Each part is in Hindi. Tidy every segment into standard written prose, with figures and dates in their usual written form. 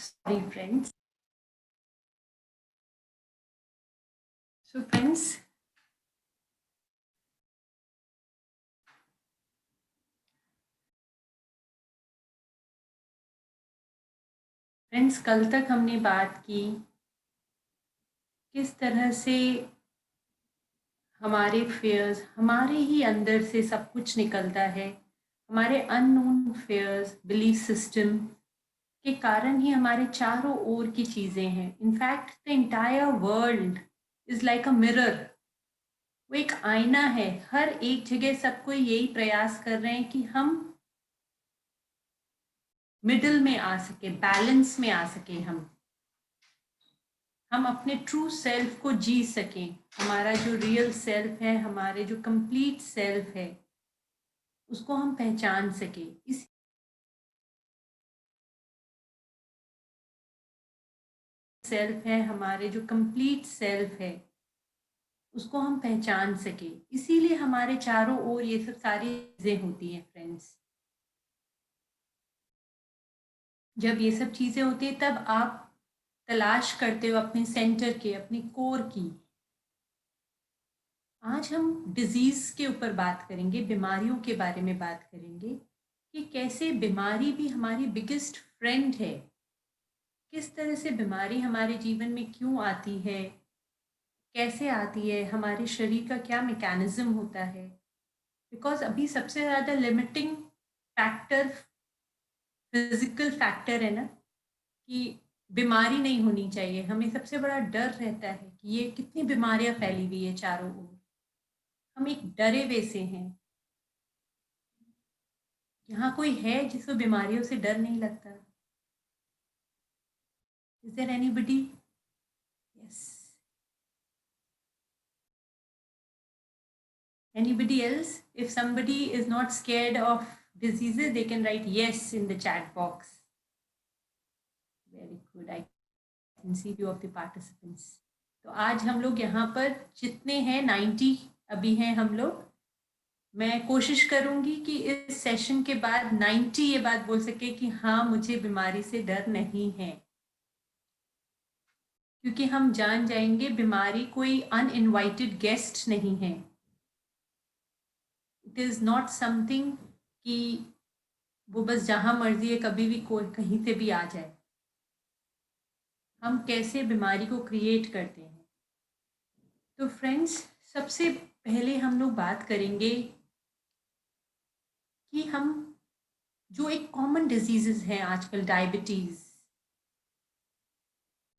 Sorry, friends. So, फ्रेंड्स कल तक हमने बात की किस तरह से हमारे फेयर्स हमारे ही अंदर से सब कुछ निकलता है। हमारे अननोन फेयर्स बिलीफ सिस्टम के कारण ही हमारे चारों ओर की चीज़ें हैं। In fact the entire world is like a mirror. वो एक आईना है। हर एक जगह सबको यही प्रयास कर रहे हैं कि हम मिडिल में आ सके, बैलेंस में आ सके। हम अपने ट्रू सेल्फ को जी सकें। हमारा जो रियल सेल्फ है, हमारे जो कंप्लीट सेल्फ है, उसको हम पहचान सकें। इस सेल्फ है, हमारे जो कंप्लीट सेल्फ है, उसको हम पहचान सकें। इसीलिए हमारे चारों ओर ये सब सारी चीज़ें होती हैं फ्रेंड्स। जब ये सब चीज़ें होती हैं तब आप तलाश करते हो अपने सेंटर के, अपनी कोर की। आज हम डिजीज़ के ऊपर बात करेंगे, बीमारियों के बारे में बात करेंगे कि कैसे बीमारी भी हमारी बिगेस्ट फ्रेंड है। किस तरह से बीमारी हमारे जीवन में क्यों आती है, कैसे आती है, हमारे शरीर का क्या मैकेनिज्म होता है। बिकॉज अभी सबसे ज़्यादा लिमिटिंग फैक्टर फिजिकल फैक्टर है ना, कि बीमारी नहीं होनी चाहिए। हमें सबसे बड़ा डर रहता है कि ये कितनी बीमारियां फैली हुई है चारों ओर। हम एक डरे हुए से हैं। यहाँ कोई है जिसको बीमारियों से डर नहीं लगता? Is there anybody? Yes. Anybody else? If somebody is not scared of diseases, they can write yes in the chat box. Very good. I can see few of the participants. तो आज हम लोग यहाँ पर जितने हैं 90 अभी हैं हम लोग। मैं कोशिश करूंगी कि इस सेशन के बाद 90 ये बात बोल सके कि हाँ, मुझे बीमारी से डर नहीं है। क्योंकि हम जान जाएंगे बीमारी कोई अनइनवाइटेड गेस्ट नहीं है। इट इज़ नॉट समथिंग कि वो बस जहाँ मर्जी है कभी भी कोई कहीं से भी आ जाए। हम कैसे बीमारी को क्रिएट करते हैं। तो फ्रेंड्स, सबसे पहले हम लोग बात करेंगे कि हम जो एक कॉमन डिजीजेस हैं आजकल, डायबिटीज़,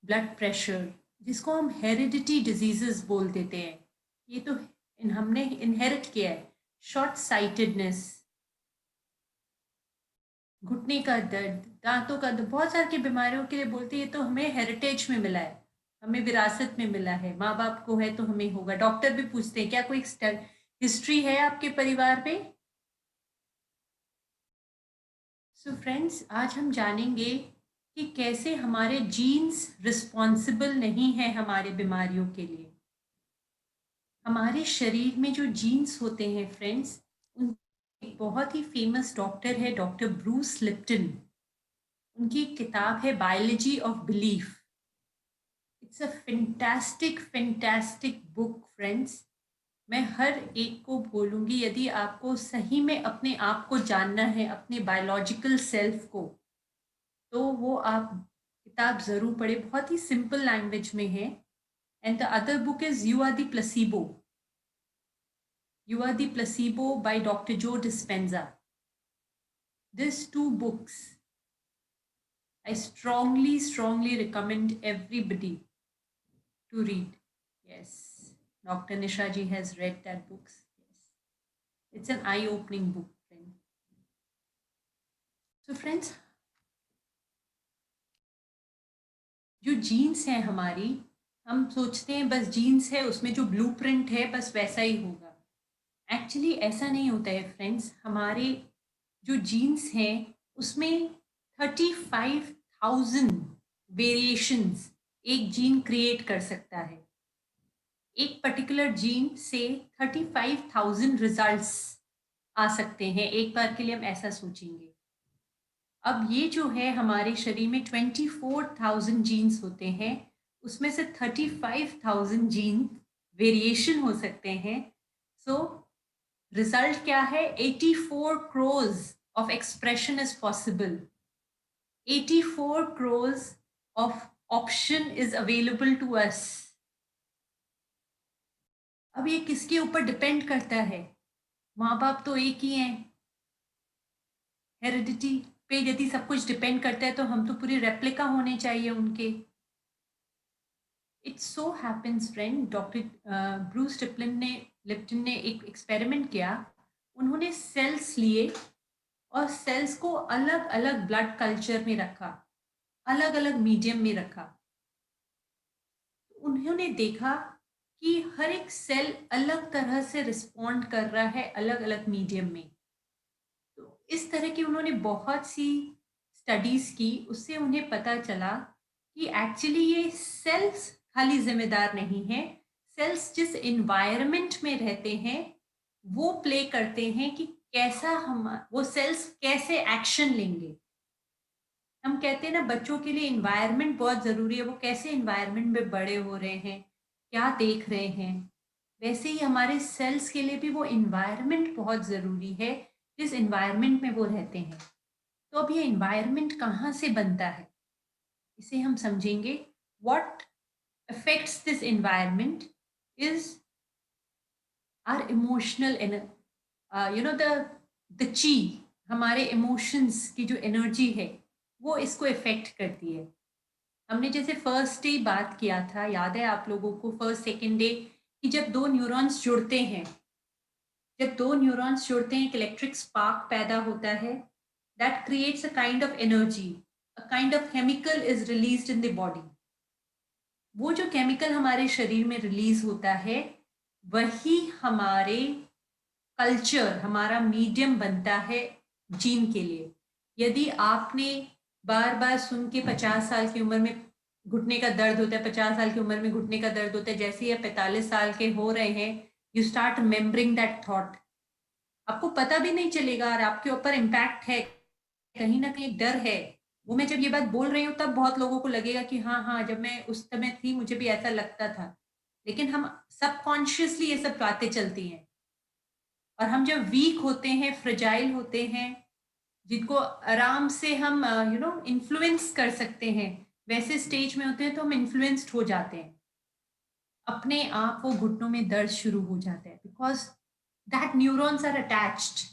ब्लड प्रेशर, जिसको हम हेरिडिटी डिजीजेस बोल देते हैं। ये तो हमने इनहेरिट किया है। शॉर्ट साइटेडनेस, घुटने का दर्द, दांतों का दर्द, बहुत सारी की बीमारियों के लिए बोलते हैं ये तो हमें हेरिटेज में मिला है, हमें विरासत में मिला है। माँ बाप को है तो हमें होगा। डॉक्टर भी पूछते हैं क्या कोई हिस्ट्री है आपके परिवार में? सो फ्रेंड्स, आज हम जानेंगे कि कैसे हमारे जीन्स रिस्पॉन्सिबल नहीं है हमारे बीमारियों के लिए। हमारे शरीर में जो जीन्स होते हैं फ्रेंड्स, उन एक बहुत ही फेमस डॉक्टर है, डॉक्टर ब्रूस लिप्टन। उनकी एक किताब है biology of belief. It's a fantastic book friends. मैं हर एक को बोलूँगी, यदि आपको सही में अपने आप को जानना है, अपने बायोलॉजिकल सेल्फ को, तो वो आप किताब ज़रूर पढ़े। बहुत ही सिंपल लैंग्वेज में है। And the other book is you are the placebo. You are the placebo by doctor Joe Dispenza. This two books I strongly recommend everybody to read. Yes, Dr. Nisha ji has read that books. Yes, it's an eye-opening book, friend. So friends, जो जीन्स है हमारी, हम सोचते हैं बस जीन्स है, उसमें जो ब्लूप्रिंट है बस वैसा ही होगा। एक्चुअली ऐसा नहीं होता है फ्रेंड्स। हमारे जो जीन्स हैं उसमें 35,000 वेरिएशंस एक जीन क्रिएट कर सकता है। एक पर्टिकुलर जीन से 35,000 रिजल्ट्स आ सकते हैं। एक बार के लिए हम ऐसा सोचेंगे। अब ये जो है हमारे शरीर में 24,000 जीन्स होते हैं, उसमें से 35,000 जीन वेरिएशन हो सकते हैं। सो रिजल्ट क्या है? 84 crores of expression is possible. 84 crores of option is available to us। अब ये किसके ऊपर डिपेंड करता है? माँ बाप तो एक ही हैं। हेरिडिटी पे यदि सब कुछ डिपेंड करता है तो हम तो पूरे रेप्लिका होने चाहिए उनके। It so happens friend, doctor Bruce Lipton ने एक एक्सपेरिमेंट किया। उन्होंने सेल्स लिए और सेल्स को अलग अलग ब्लड कल्चर में रखा, अलग अलग मीडियम में रखा। उन्होंने देखा कि हर एक सेल अलग तरह से रिस्पॉन्ड कर रहा है अलग अलग मीडियम में। तो इस तरह की उन्होंने बहुत सी स्टडीज की, उससे उन्हें पता चला कि एक्चुअली ये सेल्स खाली जिम्मेदार नहीं है। सेल्स जिस इन्वायरमेंट में रहते हैं वो प्ले करते हैं कि कैसा हम वो सेल्स कैसे एक्शन लेंगे। हम कहते हैं ना, बच्चों के लिए इन्वायरमेंट बहुत ज़रूरी है, वो कैसे इन्वायरमेंट में बड़े हो रहे हैं, क्या देख रहे हैं। वैसे ही हमारे सेल्स के लिए भी वो इन्वायरमेंट बहुत ज़रूरी है, जिस इन्वायरमेंट में वो रहते हैं। तो अब ये इन्वायरमेंट कहाँ से बनता है, इसे हम समझेंगे। What affects this environment is are emotional, the chi, हमारे इमोशंस की जो एनर्जी है वो इसको इफेक्ट करती है। हमने जैसे फर्स्ट डे बात किया था, याद है आप लोगों को, फर्स्ट सेकेंड डे, कि जब दो न्यूरॉन्स जुड़ते हैं, जब दो न्यूरॉन्स जुड़ते हैं एक इलेक्ट्रिक स्पार्क पैदा होता है, that creates a kind of energy, a kind of chemical is released in the body. वो जो केमिकल हमारे शरीर में रिलीज होता है वही हमारे कल्चर, हमारा मीडियम बनता है जीन के लिए। यदि आपने बार बार सुन के 50 साल की उम्र में घुटने का दर्द होता है, 50 साल की उम्र में घुटने का दर्द होता है, जैसे ही आप 45 साल के हो रहे हैं, you start remembering that thought. आपको पता भी नहीं चलेगा और आपके ऊपर इम्पैक्ट है, कहीं ना कहीं डर है। वो मैं जब ये बात बोल रही हूँ तब बहुत लोगों को लगेगा कि हाँ हाँ, जब मैं उस समय थी मुझे भी ऐसा लगता था। लेकिन हम सबकॉन्शियसली ये सब बातें चलती हैं। और हम जब वीक होते हैं, फ्रजाइल होते हैं, जिनको आराम से हम इन्फ्लुएंस कर सकते हैं, वैसे स्टेज में होते हैं तो हम इन्फ्लुएंस्ड हो जाते हैं। अपने आप वो घुटनों में दर्द शुरू हो जाता है, because that neurons are attached.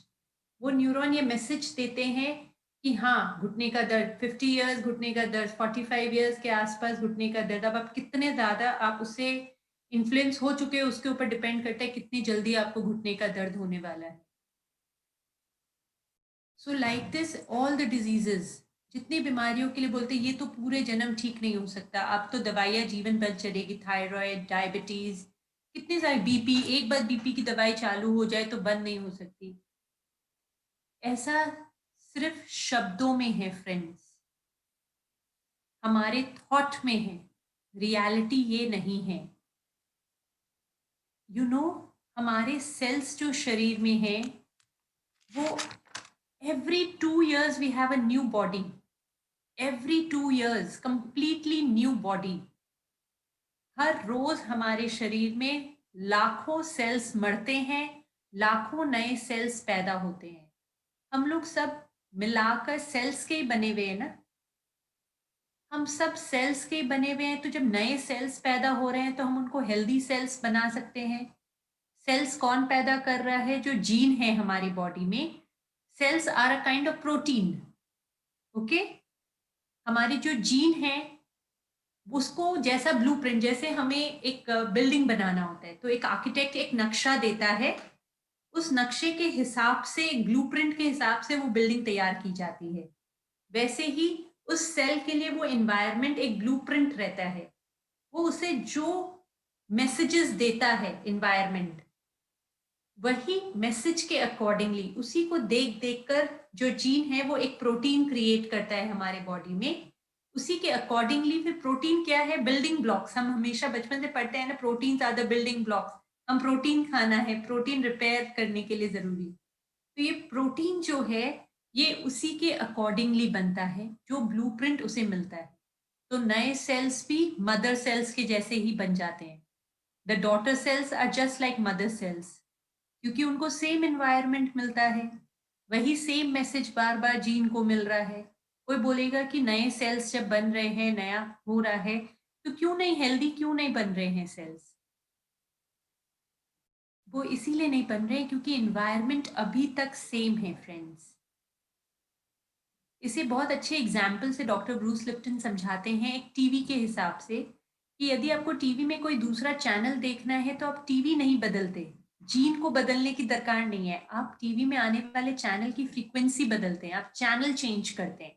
वो न्यूरॉन ये मैसेज देते हैं कि हाँ, घुटने का दर्द, 50 इयर्स घुटने का दर्द, 45 इयर्स के आसपास घुटने का दर्द। अब आप कितने ज़्यादा आप उससे इन्फ्लुएंस हो चुके हैं उसके ऊपर डिपेंड करता है कितनी जल्दी आपको घुटने का दर्द होने वाला है। So like this all the diseases, जितनी बीमारियों के लिए बोलते हैं ये तो पूरे जन्म ठीक नहीं हो सकता, अब तो दवाइयाँ जीवन भर चलेगी, थायराइड, डायबिटीज, कितने सारे, बीपी, एक बार बीपी की दवाई चालू हो जाए तो बंद नहीं हो सकती। ऐसा सिर्फ शब्दों में है फ्रेंड्स, हमारे थॉट में है, रियलिटी ये नहीं है। यू नो, हमारे सेल्स जो शरीर में है वो every 2 years we have a new body, every 2 years completely new body। हर रोज हमारे शरीर में लाखों सेल्स मरते हैं, लाखों नए सेल्स पैदा होते हैं। हम लोग सब मिलाकर सेल्स के ही बने हुए हैं ना, हम सब सेल्स के ही बने हुए हैं। तो जब नए सेल्स पैदा हो रहे हैं तो हम उनको हेल्दी सेल्स बना सकते हैं। सेल्स कौन पैदा कर रहा है? जो जीन है हमारी बॉडी में। Cells are a kind of protein. Okay, हमारी जो जीन है उसको जैसा ब्लूप्रिंट, जैसे हमें एक बिल्डिंग बनाना होता है तो एक आर्किटेक्ट एक नक्शा देता है, उस नक्शे के हिसाब से, एक ब्लूप्रिंट के हिसाब से वो बिल्डिंग तैयार की जाती है। वैसे ही उस सेल के लिए वो एनवायरनमेंट एक ब्लूप्रिंट रहता है। वो उसे जो मैसेजेस देता है एनवायरनमेंट, वही मैसेज के अकॉर्डिंगली, उसी को देख देख कर जो जीन है वो एक प्रोटीन क्रिएट करता है हमारे बॉडी में। उसी के अकॉर्डिंगली फिर प्रोटीन क्या है? Building blocks. हम हमेशा बचपन से पढ़ते हैं ना, protein are the building blocks. हम प्रोटीन खाना है, प्रोटीन रिपेयर करने के लिए जरूरी। तो ये प्रोटीन जो है ये उसी के अकॉर्डिंगली बनता है, जो ब्लूप्रिंट उसे मिलता है। तो नए सेल्स भी मदर सेल्स के जैसे ही बन जाते हैं। The daughter cells are just like mother cells, क्योंकि उनको सेम एनवायरनमेंट मिलता है, वही सेम मैसेज बार-बार जीन को मिल रहा है। कोई बोलेगा कि नए सेल्स जब बन रहे हैं, नया हो रहा है, तो क्यों नहीं हेल्दी क्यों नहीं बन रहे हैं सेल्स? वो इसीलिए नहीं बन रहे हैं क्योंकि एनवायरनमेंट अभी तक सेम है फ्रेंड्स। इसे बहुत अच्छे एग्जाम्पल से डॉक्टर ब्रूस लिप्टन समझाते हैं एक टीवी के हिसाब से, कि यदि आपको टीवी में कोई दूसरा चैनल देखना है तो आप टीवी नहीं बदलते, जीन को बदलने की दरकार नहीं है, आप टीवी में आने वाले चैनल की फ्रीक्वेंसी बदलते हैं, आप चैनल चेंज करते हैं,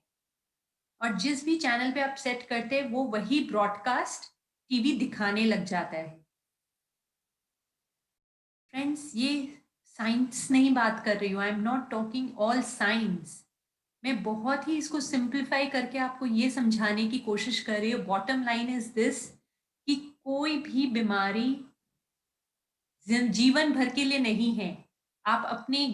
और जिस भी चैनल पे आप सेट करते हैं वो वही ब्रॉडकास्ट टीवी दिखाने लग जाता है। फ्रेंड्स, ये साइंस नहीं बात कर रही हूँ, I am not talking all science. मैं बहुत ही इसको सिंप्लीफाई करके आपको ये समझाने की कोशिश कर रही हूँ। बॉटम लाइन इज दिस, कि कोई भी बीमारी जीवन भर के लिए नहीं है। आप अपनी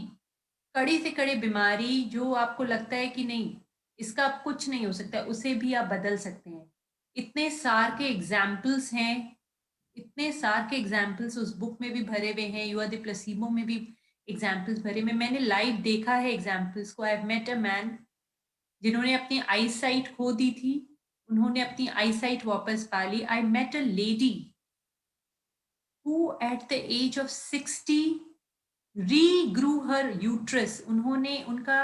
कड़ी से कड़ी बीमारी जो आपको लगता है कि नहीं, इसका अब कुछ नहीं हो सकता, उसे भी आप बदल सकते हैं। इतने सार के एग्जाम्पल्स हैं, इतने सार के एग्जाम्पल्स उस बुक में भी भरे हुए हैं, यू आर द प्लेसिबो में भी एग्जाम्पल्स भरे हुए। मैंने लाइव देखा है एग्जाम्पल्स को। I have met a man जिन्होंने अपनी आई साइट खो दी थी, उन्होंने अपनी आई साइट वापस पा ली। I met a lady who at the age of 60 regrew her uterus. उन्होंने उनका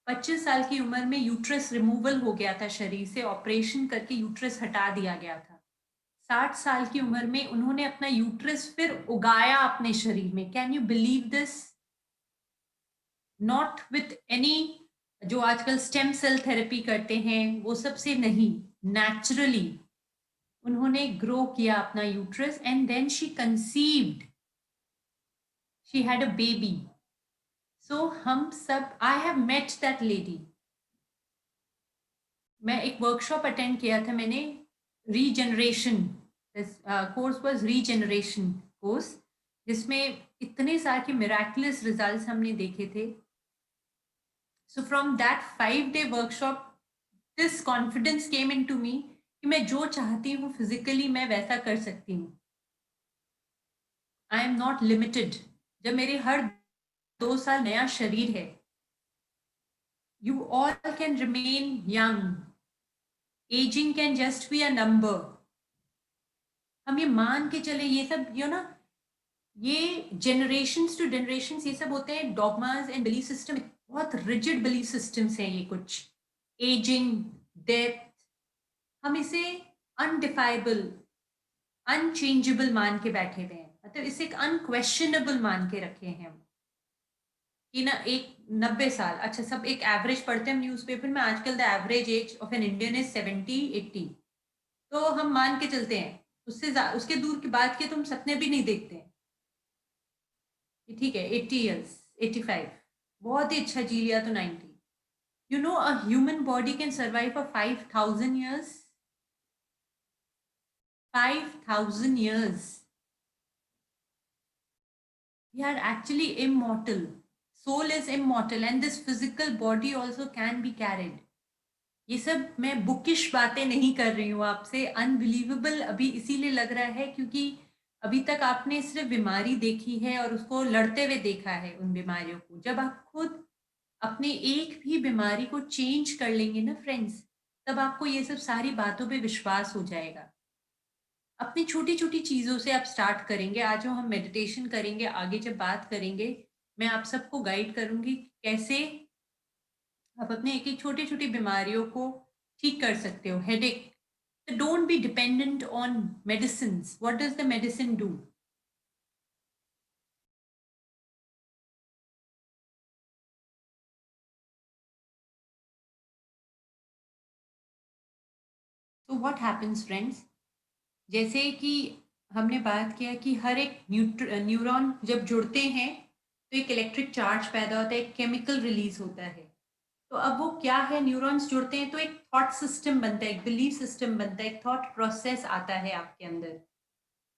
25 साल की उम्र में यूट्रस रिमूवल हो गया था, शरीर से ऑपरेशन करके यूट्रस हटा दिया गया था। 60 साल की उम्र में उन्होंने अपना यूट्रस फिर उगाया अपने शरीर में। Can you believe this? Not with any, जो आजकल स्टेम सेल थेरेपी करते हैं वो सब से नहीं, नेचुरली उन्होंने ग्रो किया अपना uterus and then she conceived, she had a baby. So हम सब, I have met that lady. मैं एक वर्कशॉप अटेंड किया था मैंने, regeneration, course was regeneration course, जिसमें इतने सारे के मिराकुलस रिजल्ट्स हमने देखे थे। So from that 5 day workshop this confidence came into me कि मैं जो चाहती हूँ फिजिकली मैं वैसा कर सकती हूँ। I am not limited. जब मेरे हर 2 साल नया शरीर है, you all can remain young, ageing can just be a number. हम ये मान के चले, ये सब ना, ये जनरेशन्स टू जनरेशन्स ये सब होते हैं डॉगमास एंड बिलीफ सिस्टम, बहुत रिजिड बिलीफ सिस्टम्स हैं ये कुछ। एजिंग, डेथ, हम इसे अनडिफाइबल, अनचेंजेबल मान के बैठे हुए हैं, मतलब इसे एक अनक्वेश्चनेबल मान के रखे हैं हम, कि ना एक 90 साल, अच्छा सब एक एवरेज पढ़ते हैं न्यूज़पेपर में आजकल, the average age of an Indian is 70-80, तो हम मान के चलते हैं। उसके दूर की बात की तो हम सपने भी नहीं देखते हैं कि ठीक है 80 years, 85, बहुत ही अच्छा जी लिया तो 90। You know a human body can survive for 5,000 years, 5,000 years। We are actually immortal. Soul is immortal and this physical body also can be carried. ये सब मैं बुकिश बातें नहीं कर रही हूँ आपसे, अनबिलीवेबल अभी इसीलिए लग रहा है क्योंकि अभी तक आपने सिर्फ बीमारी देखी है और उसको लड़ते हुए देखा है उन बीमारियों को। जब आप खुद अपने एक भी बीमारी को चेंज कर लेंगे ना फ्रेंड्स, तब आपको ये सब सारी बातों पे विश्वास हो जाएगा। अपनी छोटी-छोटी चीज़ों से आप स्टार्ट करेंगे। आज जो हम मेडिटेशन करेंगे, आगे जब बात करेंगे, मैं आप सबको गाइड करूँगी कैसे आप अपने एक-एक छोटी-छोटी बीमारियों को ठीक कर सकते हो। Headache, so don't be dependent on medicines. What does the medicine do? So what happens friends? जैसे कि हमने बात किया कि हर एक न्यूरॉन जब जुड़ते हैं तो एक इलेक्ट्रिक चार्ज पैदा होता है, एक केमिकल रिलीज होता है। तो अब वो क्या है, न्यूरॉन्स जुड़ते हैं तो एक थॉट सिस्टम बनता है, एक बिलीफ सिस्टम बनता है, एक थॉट प्रोसेस आता है आपके अंदर।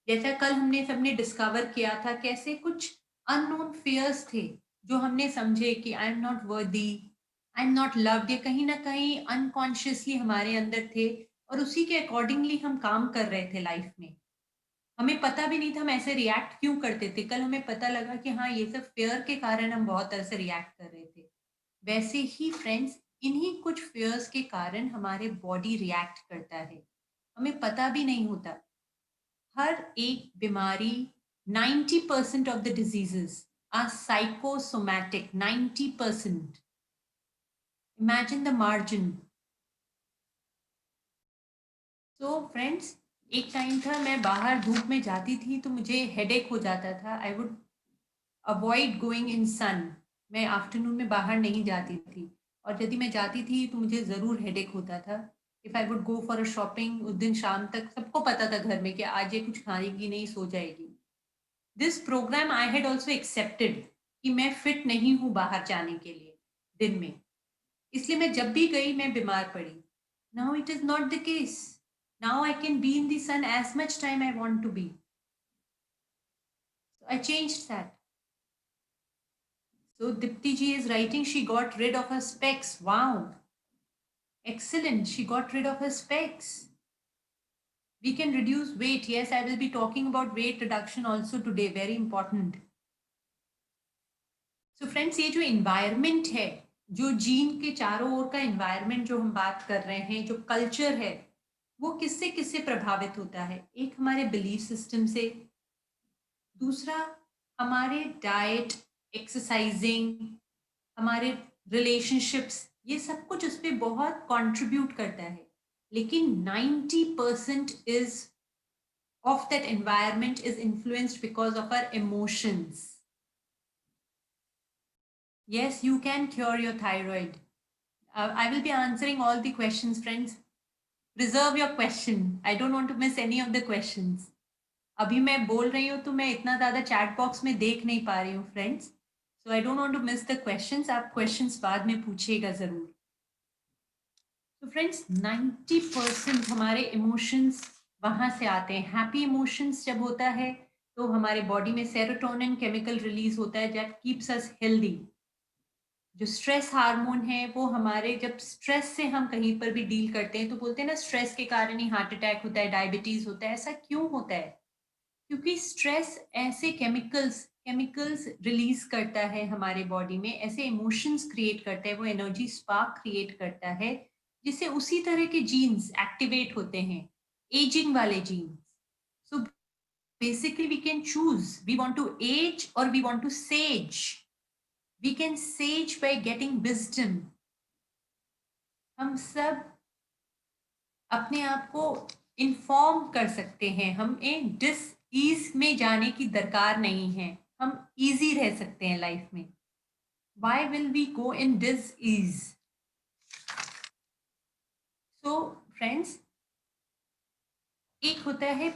जैसा कल हमने सबने डिस्कवर किया था कैसे कुछ अननोन फियर्स थे जो हमने समझे कि I am not worthy, I am not loved, ये कहीं ना कहीं अनकॉन्शियसली हमारे अंदर थे और उसी के अकॉर्डिंगली हम काम कर रहे थे लाइफ में। हमें पता भी नहीं था हम ऐसे रिएक्ट क्यों करते थे। कल हमें पता लगा कि हाँ, ये सब फ़ियर के कारण हम बहुत ऐसे रिएक्ट कर रहे थे। वैसे ही फ्रेंड्स, इन्हीं कुछ फ़ियर्स के कारण हमारे बॉडी रिएक्ट करता है। हमें पता भी नहीं होता। हर एक बीमारी, 90% of the diseases are psychosomatic, 90%। Imagine the margin. So friends, एक टाइम था मैं बाहर धूप में जाती थी तो मुझे हेडेक हो जाता था। I would avoid going in sun. मैं आफ्टरनून में बाहर नहीं जाती थी और यदि मैं जाती थी तो मुझे ज़रूर हेडेक होता था। If I would go for a shopping, उस दिन शाम तक सबको पता था घर में कि आज ये कुछ खाएगी नहीं, सो जाएगी। This programme I had also accepted कि मैं फिट नहीं हूँ बाहर जाने के लिए दिन में। इसलिए मैं जब भी गई मैं बीमार पड़ी। Now it is not the case. Now I can be in the sun as much time I want to be. So I changed that. So Dipti ji is writing she got rid of her specs. Wow. Excellent. She got rid of her specs. We can reduce weight. Yes, I will be talking about weight reduction also today. Very important. So friends, ये जो environment है, जो जीन के चारों ओर का environment जो हम बात कर रहे हैं, जो culture है, वो किससे किससे प्रभावित होता है? एक हमारे belief system से, दूसरा हमारे डाइट, एक्सरसाइजिंग, हमारे रिलेशनशिप्स, ये सब कुछ उस पे बहुत कंट्रीब्यूट करता है। लेकिन 90% is of that environment is influenced because of our emotions. Yes, you can cure your thyroid. I will be answering all the questions, friends. Reserve your question. I don't want to miss any of the questions. अभी मैं बोल रही हूँ तो मैं इतना ज़्यादा चैट बॉक्स में देख नहीं पा रही हूँ friends. So I don't want to miss the questions. आप क्वेश्चंस बाद में पूछिएगा ज़रूर। तो फ्रेंड्स, 90% हमारे इमोशंस वहाँ से आते हैं। हैप्पी इमोशंस जब होता है तो हमारे बॉडी में सेरोटोनिन केमिकल रिलीज होता है दैट कीप्स अस हेल्दी। जो स्ट्रेस हार्मोन है वो हमारे, जब स्ट्रेस से हम कहीं पर भी डील करते हैं तो बोलते हैं ना, स्ट्रेस के कारण ही हार्ट अटैक होता है, डायबिटीज होता है। ऐसा क्यों होता है? क्योंकि स्ट्रेस ऐसे केमिकल्स केमिकल्स रिलीज करता है हमारे बॉडी में, ऐसे इमोशंस क्रिएट करता है, वो एनर्जी स्पार्क क्रिएट करता है जिससे उसी तरह के जीन्स एक्टिवेट होते हैं, एजिंग वाले genes. So basically we can choose, we want to age और we want to sage. We can sage by getting wisdom. हम सब अपने आप को इन्फॉर्म कर सकते हैं। हमें डिस ईज में जाने की दरकार नहीं है। हम इजी रह सकते हैं लाइफ में। Why will we go in disease? So friends, एक होता है,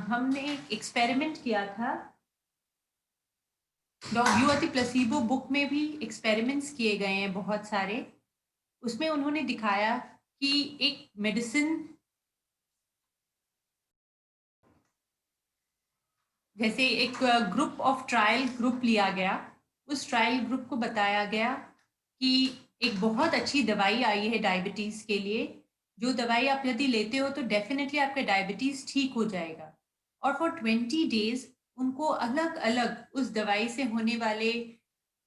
हमने एक एक्सपेरिमेंट किया था। You are the placebo book में भी एक्सपेरिमेंट्स किए गए हैं बहुत सारे। उसमें उन्होंने दिखाया कि एक मेडिसिन, जैसे एक ग्रुप ऑफ ट्रायल ग्रुप लिया गया। उस ट्रायल ग्रुप को बताया गया कि एक बहुत अच्छी दवाई आई है डायबिटीज़ के लिए। जो दवाई आप यदि लेते हो तो डेफिनेटली आपका डायबिटीज़ ठीक हो जाएगा। और फॉर 20 डेज उनको अलग अलग उस दवाई से होने वाले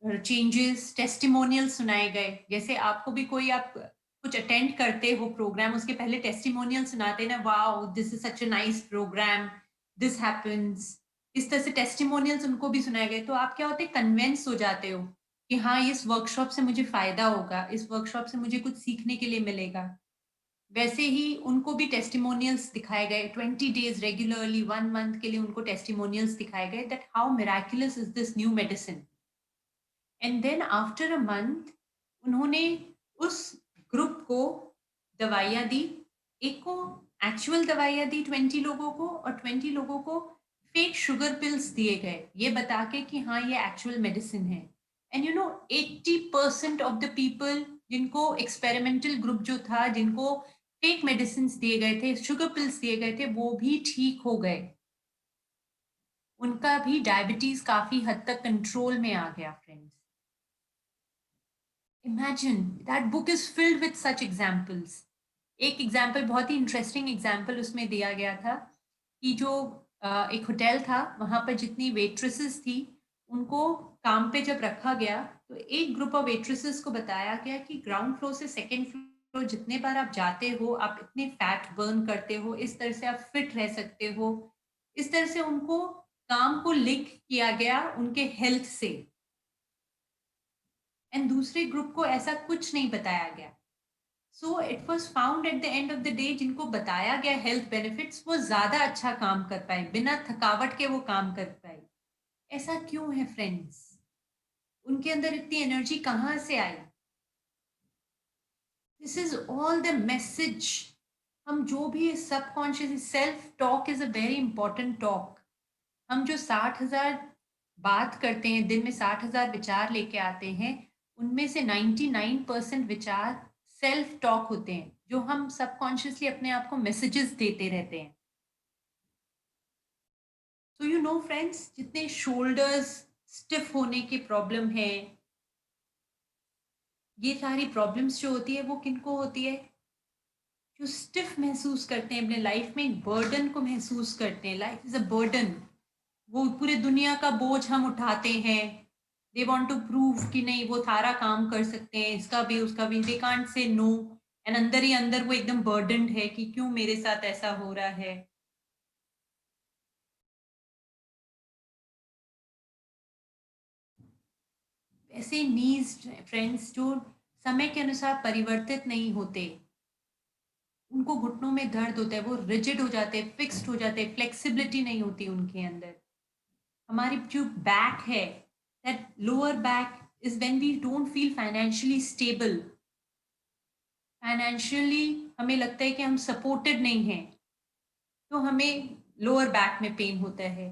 चेंजेस, टेस्टिमोनियल सुनाए गए। जैसे आपको भी कोई, आप कुछ अटेंड करते हो प्रोग्राम, उसके पहले टेस्टिमोनियल सुनाते हैं ना, wow this is such a nice program, this happens. इस तरह से टेस्टिमोनियल्स उनको भी सुनाए गए तो आप क्या होते हैं, कन्विंस हो जाते हो कि हाँ, इस वर्कशॉप से मुझे फायदा होगा, इस वर्कशॉप से मुझे कुछ सीखने के लिए मिलेगा। वैसे ही उनको भी टेस्टिमोनियल्स दिखाए गए 20 डेज रेगुलरली, 1 मंथ के लिए उनको टेस्टिमोनियल्स दिखाए गए that how miraculous is this new medicine. And then after a month उन्होंने उस ग्रुप को दवाइयाँ दी। एक को एक्चुअल दवाइयाँ दी 20 लोगों को, और 20 लोगों को फेक शुगर पिल्स दिए गए, ये बता के कि हाँ ये एक्चुअल मेडिसिन है। And you know 80% of the people जिनको एक्सपेरिमेंटल ग्रुप जो था, जिनको फेक मेडिसिन दिए गए थे, शुगर पिल्स दिए गए थे, वो भी ठीक हो गए। उनका भी डायबिटीज काफी हद तक कंट्रोल में आ गया friends. Imagine that book is filled with such examples. एक एग्जाम्पल, बहुत ही इंटरेस्टिंग एग्जाम्पल उसमें दिया गया था कि जो एक होटल था, वहां पर जितनी वेट्रेसेस थी, उनको काम पे जब रखा गया, तो एक ग्रुप ऑफ वेट्रेसेस को बताया गया कि ग्राउंड फ्लोर से सेकेंड फ्लोर जितने बार आप जाते हो, आप इतने फैट बर्न करते हो, इस तरह से आप फिट रह सकते हो। इस तरह से उनको काम को लिंक किया गया उनके हेल्थ से। एंड दूसरे ग्रुप को ऐसा कुछ नहीं बताया गया। So it was found at the end of the day, जिनको बताया गया हेल्थ बेनिफिट्स, वो ज्यादा अच्छा काम कर पाए, बिना थकावट के वो काम कर पाए। ऐसा क्यों है फ्रेंड्स? उनके अंदर इतनी एनर्जी कहाँ से आई? This is all the message. हम जो भी subconscious, self talk is a very important talk. हम जो 60,000 बात करते हैं दिन में, 60,000 विचार लेके आते हैं, उनमें से 99% विचार सेल्फ टॉक होते हैं, जो हम सबकॉन्शियसली अपने आप को मैसेजेस देते रहते हैं। सो यू नो फ्रेंड्स, जितने शोल्डर्स स्टिफ होने की प्रॉब्लम है, ये सारी प्रॉब्लम्स जो होती है, वो किनको होती है? जो स्टिफ महसूस करते हैं अपने लाइफ में, एक बर्डन को महसूस करते हैं, लाइफ इज अ बर्डन, वो पूरे दुनिया का बोझ हम उठाते हैं। दे वांट टू प्रूव कि नहीं, वो सारा काम कर सकते हैं, इसका भी उसका भी, they can't say no. And अंदर ही अंदर वो एकदम बर्डनड है कि क्यों मेरे साथ ऐसा हो रहा है। ऐसे नीज फ्रेंड्स जो समय के अनुसार परिवर्तित नहीं होते, उनको घुटनों में दर्द होता है, वो रिजिड हो जाते हैं, फिक्स्ड हो जाते हैं, फ्लेक्सिबिलिटी नहीं होती उनके अंदर। हमारी जो बैक है, that lower back is when we don't feel financially stable. Financially हमें लगता है कि हम सपोर्टेड नहीं हैं, तो हमें लोअर बैक में पेन होता है।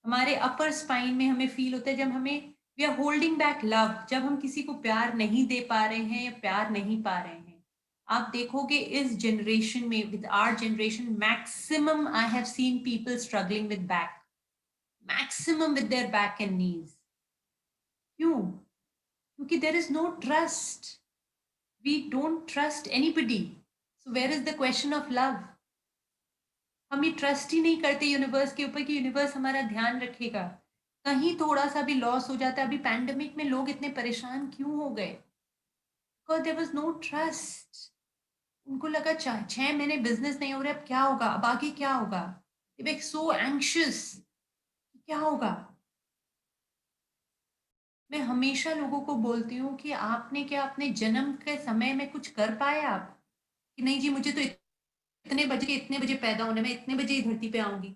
हमारे अपर स्पाइन में हमें फील होता है जब हमें we are holding back love, जब हम किसी को प्यार नहीं दे पा रहे हैं या प्यार नहीं पा रहे हैं। आप देखोगे इस जनरेशन में, with our generation, maximum I have seen people struggling with back, maximum with their back and knees. क्यों? क्योंकि there is no trust. We don't trust anybody. So where is the question of love? हम ये ट्रस्ट ही नहीं करते यूनिवर्स के ऊपर कि यूनिवर्स हमारा ध्यान रखेगा। कहीं थोड़ा सा भी लॉस हो जाता है, अभी पैंडेमिक में लोग इतने परेशान क्यों हो गए? Because there was no trust. उनको लगा 6 महीने बिजनेस नहीं हो रहा, अब क्या होगा, अब आगे क्या होगा? दे वर सो एंग्शियस, क्या होगा? मैं हमेशा लोगों को बोलती हूँ कि आपने क्या अपने जन्म के समय में कुछ कर पाए आप? कि नहीं जी, मुझे तो इतने बजे इतने बजे पैदा होने में, इतने बजे ही धरती पे आऊंगी।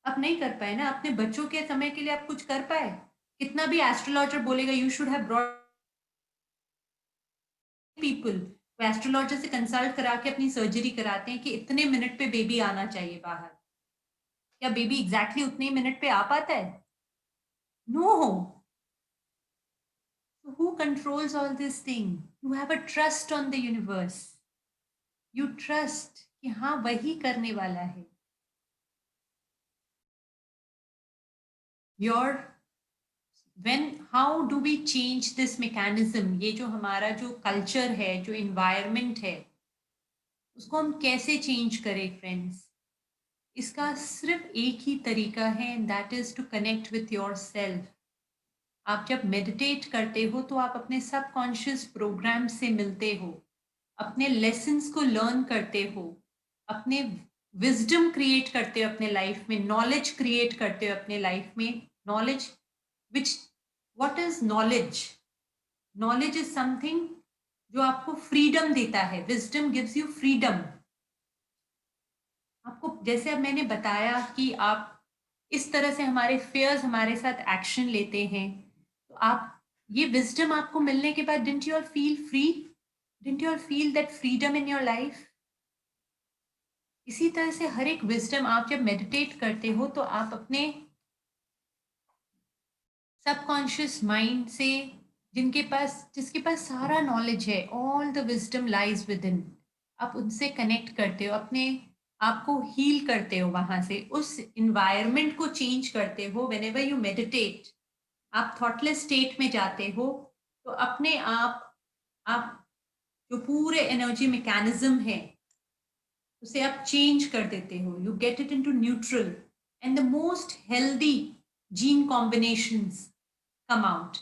आप नहीं कर पाए ना। अपने बच्चों के समय के लिए आप कुछ कर पाए? कितना भी एस्ट्रोलॉजर बोलेगा you should have brought people, वो एस्ट्रोलॉजर से कंसल्ट करा के अपनी सर्जरी कराते हैं कि इतने मिनट पे बेबी आना चाहिए बाहर। क्या बेबी एग्जैक्टली उतने मिनट पे आ पाता है? No. Who controls all this thing? You have a trust on the universe. You trust कि हाँ, वही करने वाला है। Your when, how do we change this mechanism? ये जो हमारा जो कल्चर है, जो इन्वायरमेंट है, उसको हम कैसे चेंज करें फ्रेंड्स? इसका सिर्फ एक ही तरीका है, and that is to connect with yourself. आप जब मेडिटेट करते हो तो आप अपने सबकॉन्शियस प्रोग्राम से मिलते हो, अपने लेसन्स को लर्न करते हो, अपने विजडम क्रिएट करते हो अपने लाइफ में, नॉलेज क्रिएट करते हो अपने लाइफ में। Knowledge which, what is knowledge? Knowledge is something जो आपको फ्रीडम देता है। Wisdom gives you freedom. आपको, जैसे अब मैंने बताया कि आप इस तरह से हमारे फेयर्स हमारे साथ एक्शन लेते हैं, तो आप, ये विजडम आपको मिलने के बाद, didn't you all feel free? Didn't you all feel that freedom in your life? इसी तरह से हर एक विजडम, आप जब मेडिटेट करते हो तो आप अपने सबकॉन्शियस माइंड से, जिसके पास सारा नॉलेज है, all the wisdom lies with in, आप उनसे कनेक्ट करते हो, अपने आप को हील करते हो, वहां से उस इन्वायरमेंट को चेंज करते हो। वेन एवर यू मेडिटेट, आप थॉटलेस स्टेट में जाते हो, तो अपने आप जो पूरे एनर्जी मैकेनिज्म है उसे आप चेंज कर देते हो, you get it into neutral and the most healthy gene combinations come out.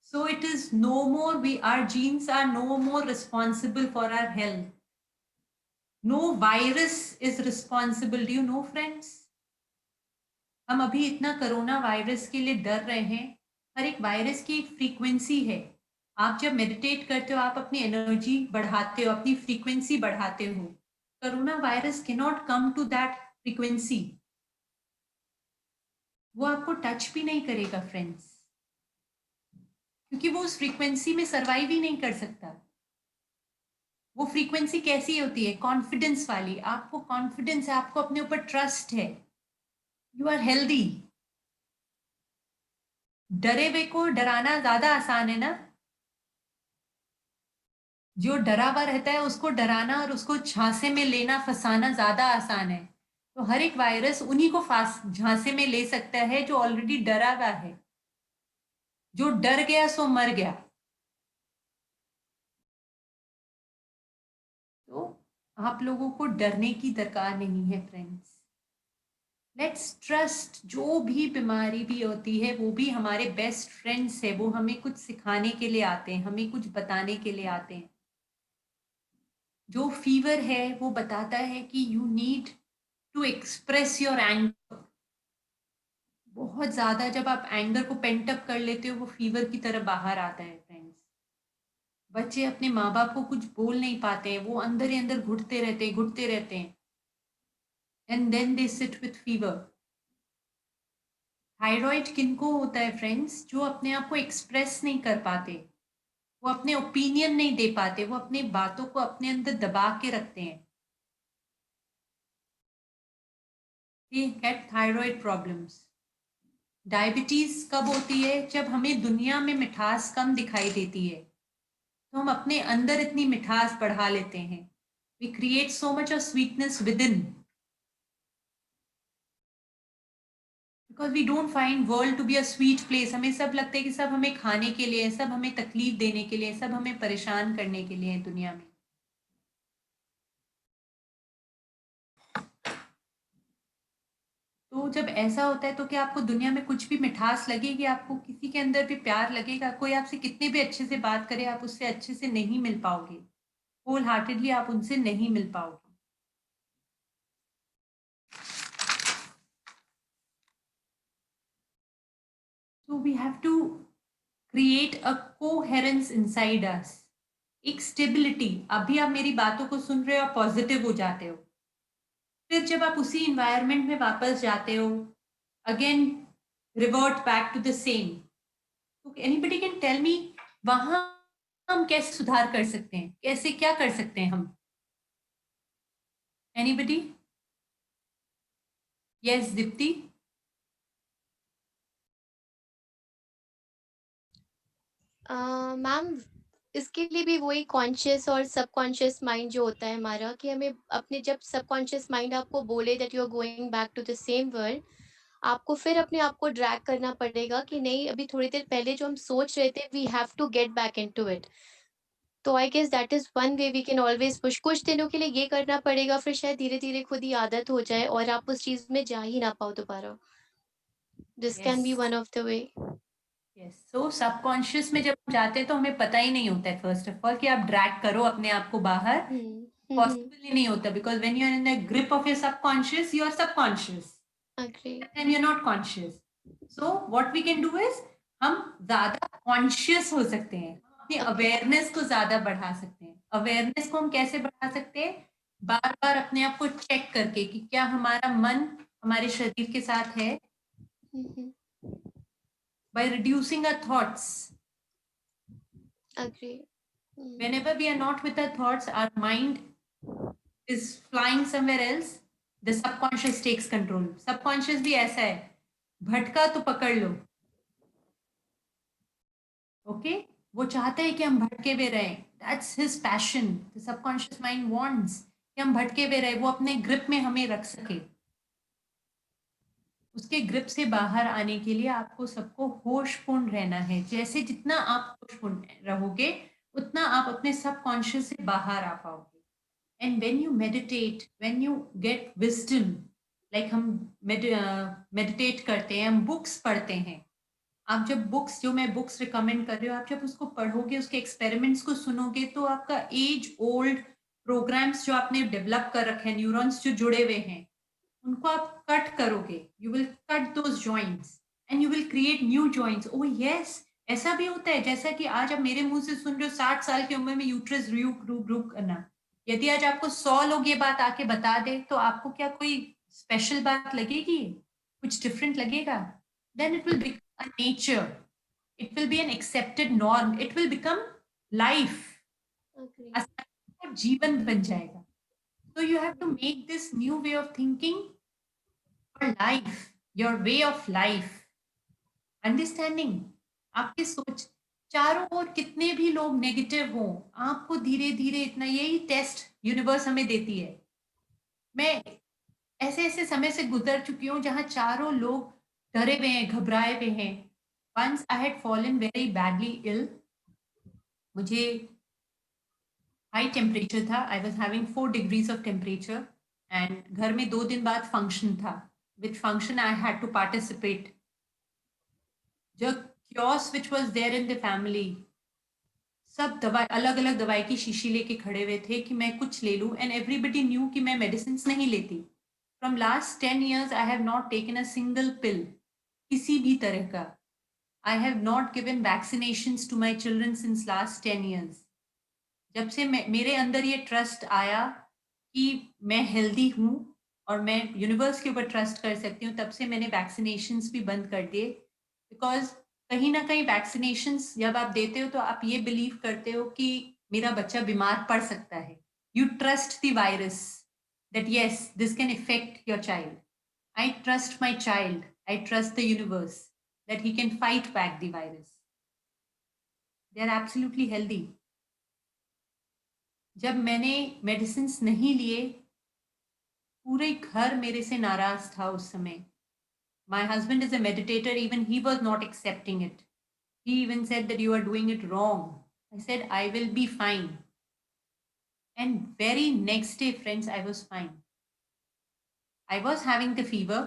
So it is no more, our genes are no more responsible for our health. No virus is responsible. Do you know, friends? हम अभी इतना कोरोना वायरस के लिए डर रहे हैं। हर एक वायरस की एक फ्रीक्वेंसी है। आप जब मेडिटेट करते हो, आप अपनी एनर्जी बढ़ाते हो, अपनी फ्रीक्वेंसी बढ़ाते हो। Corona virus can not come to that frequency. वो आपको टच भी नहीं करेगा फ्रेंड्स, क्योंकि वो उस फ्रीक्वेंसी में सर्वाइव ही नहीं कर सकता। वो फ्रीक्वेंसी कैसी होती है? कॉन्फिडेंस वाली। आपको कॉन्फिडेंस है, आपको अपने ऊपर ट्रस्ट है, यू आर हेल्दी। डरे हुए को डराना ज्यादा आसान है ना। जो डरा हुआ रहता है उसको डराना और उसको झांसे में लेना, फंसाना ज्यादा आसान है। तो हर एक वायरस उन्हीं को फांस झांसे में ले सकता है जो ऑलरेडी डरा हुआ है। जो डर गया सो मर गया। तो आप लोगों को डरने की दरकार नहीं है फ्रेंड्स। Let's trust. जो भी बीमारी भी होती है वो भी हमारे बेस्ट फ्रेंड्स है। वो हमें कुछ सिखाने के लिए आते हैं, हमें कुछ बताने के लिए आते हैं। जो फीवर है वो बताता है कि you need to express your anger. बहुत ज्यादा जब आप एंगर को पेंट अप कर लेते हो, वो फीवर की तरह बाहर आता है फ्रेंड्स। बच्चे अपने माँ बाप को कुछ बोल नहीं पाते हैं, वो अंदर ही अंदर घुटते रहते हैं and then they sit with fever. Thyroid किनको होता है फ्रेंड्स? जो अपने आप को एक्सप्रेस नहीं कर पाते, वो अपने ओपिनियन नहीं दे पाते, वो अपनी बातों को अपने अंदर दबा के रखते हैं। They get thyroid problems. Diabetes कब होती है? जब हमें दुनिया में मिठास कम दिखाई देती है, तो हम अपने अंदर इतनी मिठास बढ़ा लेते हैं। We create so much of sweetness within, because we don't find world to be a sweet place. हमें सब लगता है कि सब हमें खाने के लिए, सब हमें तकलीफ देने के लिए, सब हमें परेशान करने के लिए है दुनिया में। तो जब ऐसा होता है तो क्या आपको दुनिया में कुछ भी मिठास लगेगी? आपको किसी के अंदर भी प्यार लगेगा? कोई आपसे कितने भी अच्छे से बात करे, आप उससे अच्छे से नहीं मिल पाओगे। होल हार्टेडली आप उनसे नहीं मिल पाओगे। So we have to create a coherence inside us, एक स्टेबिलिटी। अभी आप मेरी बातों को सुन रहे हो, आप पॉजिटिव हो जाते हो। फिर जब आप उसी इन्वायरमेंट में वापस जाते हो, again revert back to the same. तो एनीबडी कैन टेल मी, वहां हम कैसे सुधार कर सकते हैं? कैसे, क्या कर सकते हैं हम? एनीबडी? यस दीप्ति। मैम, इसके लिए भी वही कॉन्शियस और सबकॉन्शियस माइंड जो होता है हमारा, कि हमें अपने, जब सबकॉन्शियस माइंड आपको बोले that you are going back to the same world, आपको फिर अपने आप को ड्रैग करना पड़ेगा कि नहीं, अभी थोड़ी देर पहले जो हम सोच रहे थे, we have to get back into it. तो I guess that is one way we can always push. कुछ दिनों के लिए ये करना पड़ेगा, फिर शायद धीरे धीरे खुद ही आदत हो जाए और आप उस चीज में जा ही ना पाओ दोबारा। This yes, can be one of the way. Yes. So subconscious में जब हम जाते हैं तो हमें पता ही नहीं होता है फर्स्ट ऑफ ऑल कि आप ड्रैग करो अपने आप को बाहर। हम्म। पॉसिबल ही नहीं होता, because when you are in the grip of your subconscious, you are subconscious agree. and you're not conscious. So what we can do is, हम ज्यादा कॉन्शियस हो सकते हैं, अपनी ओके। अवेयरनेस को ज्यादा बढ़ा सकते हैं। अवेयरनेस को हम कैसे बढ़ा सकते हैं? बार बार अपने आप को चेक करके कि क्या हमारा मन हमारे शरीर के साथ है। By reducing our thoughts, agree. whenever we are not with our thoughts, our mind is flying somewhere else, the subconscious takes control. Subconscious भी ऐसा है, भटका तो पकड़ लो। ओके, वो चाहता है कि हम भटके हुए रहें। That's his passion. The subconscious mind wants कि हम भटके हुए रहे, वो अपने ग्रिप में हमें रख सके। उसके ग्रिप से बाहर आने के लिए आपको सबको होशपूर्ण रहना है। जैसे जितना आप होशपूर्ण रहोगे, उतना आप अपने सबकॉन्शियस से बाहर आ पाओगे। And when you meditate, when you get wisdom, like हम मेडिटेट करते हैं, हम बुक्स पढ़ते हैं। आप जब बुक्स, जो मैं बुक्स रिकमेंड कर रही हूँ, आप जब उसको पढ़ोगे, उसके एक्सपेरिमेंट्स को सुनोगे, तो आपका एज ओल्ड प्रोग्राम्स जो आपने डेवलप कर रखे हैं, न्यूरॉन्स जो जुड़े हुए हैं, उनको आप कट करोगे। You will cut those joints and you will create new joints. Oh yes, ऐसा भी होता है। जैसा कि आज आप मेरे मुंह से सुन रहे हो, 60 साल की उम्र में यूट्रस रू रू ग्रू करना। यदि आज आपको 100 लोग ये बात आके बता दे, तो आपको क्या कोई स्पेशल बात लगेगी? कुछ डिफरेंट लगेगा? Then it will become a nature, it will be an accepted norm, it will become life, agree, जीवन बन जाएगा। So you have to make this new way of thinking your life, your way of life, understanding। आपकी सोच, चारों ओर कितने भी लोग नेगेटिव हों, आपको धीरे धीरे इतना, यही टेस्ट यूनिवर्स हमें देती है। मैं ऐसे ऐसे समय से गुजर चुकी हूँ जहाँ चारों लोग डरे हुए हैं, घबराए हुए हैं। Once I had fallen very badly ill, मुझे हाई टेम्परेचर था। I was having 4 degrees of temperature and घर में 2 दिन बाद फंक्शन था, which function I had to participate. The chaos which was there in the family, सब दवाई, अलग अलग दवाई की शीशी लेके खड़े हुए थे कि मैं कुछ ले लूं, एंड एवरीबडी न्यू कि मैं मेडिसिन नहीं लेती। From last 10 years I have not taken a single pill, किसी भी तरह का। I have not given vaccinations to my children since last 10 years। जब से मेरे अंदर ये ट्रस्ट आया कि मैं हेल्दी हूँ और मैं यूनिवर्स के ऊपर ट्रस्ट कर सकती हूँ, तब से मैंने वैक्सीनेशंस भी बंद कर दिए। बिकॉज कहीं ना कहीं वैक्सीनेशंस जब आप देते हो, तो आप ये बिलीव करते हो कि मेरा बच्चा बीमार पड़ सकता है। You trust the virus, that yes this can effect your child. I trust my child, I trust the universe that he can fight back the virus. They are absolutely healthy. जब मैंने मेडिसिन नहीं लिए, पूरे घर मेरे से नाराज था उस समय। My husband is a meditator, even he was not accepting it. He even said that you are doing it wrong. I said I will be fine, and very next day friends I was fine. I was having the fever,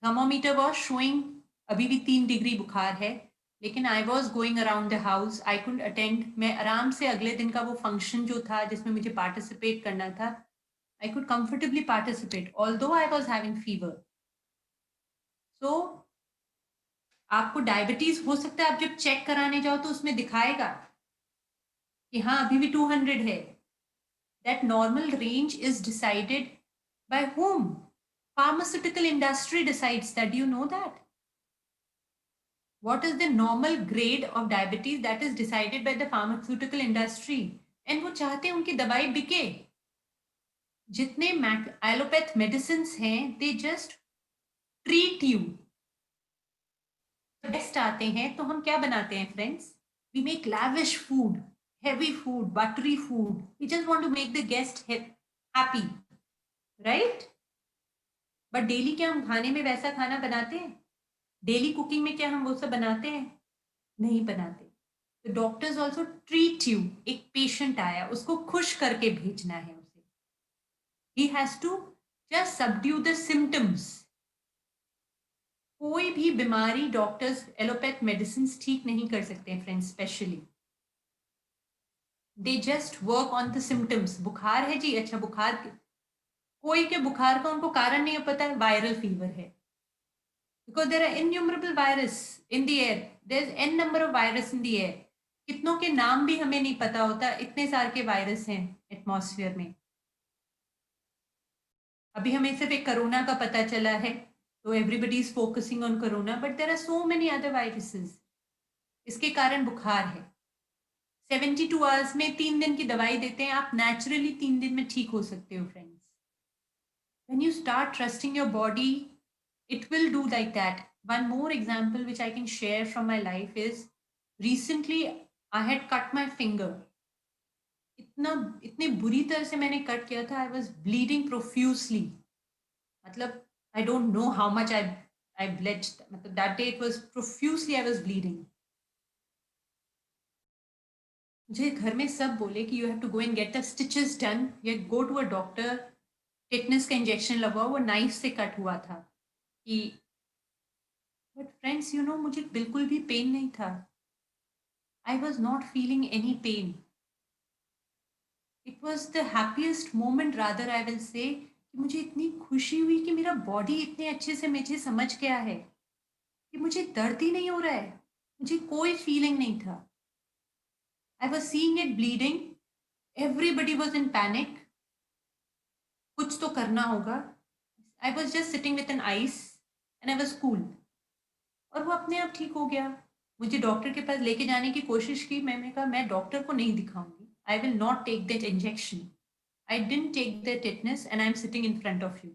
thermometer was showing अभी भी 3 डिग्री बुखार है, लेकिन I was going around the house, I could attend. मैं आराम से अगले दिन का वो फंक्शन जो था जिसमें मुझे पार्टिसिपेट करना था, I could comfortably participate, although I was having fever. So, आपको डायबिटीज हो सकता है, आप जब चेक कराने जाओ तो उसमें दिखाएगा कि हाँ अभी भी 200 है। That normal range is decided by whom? Pharmaceutical industry decides that. Do you know that? What is the normal grade of diabetes? That is decided by the pharmaceutical industry. And वो चाहते हैं उनकी दवाई बिके। जितने एलोपैथ मेडिसिन हैं, they just treat you। Guest आते हैं तो हम क्या बनाते हैं friends? We make lavish food, heavy food, buttery food. We just want to make the guest happy, right? But daily क्या हम खाने में वैसा खाना बनाते हैं? डेली कुकिंग में क्या हम वो सब बनाते हैं? नहीं बनाते। तो डॉक्टर्स ऑल्सो ट्रीट यू। एक पेशेंट आया, उसको खुश करके भेजना है उसे। He has to just subdue the symptoms. कोई भी बीमारी डॉक्टर्स एलोपैथ मेडिसिन ठीक नहीं कर सकते हैं friends. Specially they just work on the symptoms. बुखार है जी, अच्छा बुखार, कोई के बुखार का उनको कारण नहीं पता है, वायरल फीवर है। Because there are innumerable virus in the air, there is an number of virus in the air. कितनों के नाम भी हमें नहीं पता होता, इतने सारे के वायरस हैं एटमॉस्फेयर में। अभी हमें सिर्फ एक कोरोना का पता चला है, तो everybody is focusing on corona, but there are so many other viruses. इसके कारण बुखार है। 72 आवर्स में 3 दिन की दवाई देते हैं, आप नेचुरली 3 दिन में ठीक हो सकते हो friends. When you start trusting your body, it will do like that. One more example which I can share from my life is, recently I had cut my finger। इतना, इतनी बुरी तरह से मैंने कट किया था। I was bleeding profusely. मतलब I don't know how much I I bled, मतलब that day it was profusely, I was bleeding. मुझे घर में सब बोले कि you have to go and get the stitches done, या go to a doctor, tetanus का इंजेक्शन लगवाओ। वो नाइफ से कट हुआ था कि, बट फ्रेंड्स यू नो, मुझे बिल्कुल भी पेन नहीं था। I was not feeling any pain. It was the happiest moment rather, I will say, कि मुझे इतनी खुशी हुई कि मेरा बॉडी इतने अच्छे से मुझे समझ गया है कि मुझे दर्द ही नहीं हो रहा है, मुझे कोई फीलिंग नहीं था। I was seeing it bleeding, everybody was in panic, कुछ तो करना होगा। I was just sitting with an ice and I was cool, और वो अपने आप ठीक हो गया। मुझे डॉक्टर के पास लेके जाने की कोशिश की, मैंने कहा मैं डॉक्टर को नहीं दिखाऊंगी, I will not take that injection. I didn't take the tetanus and I'm sitting in front of you.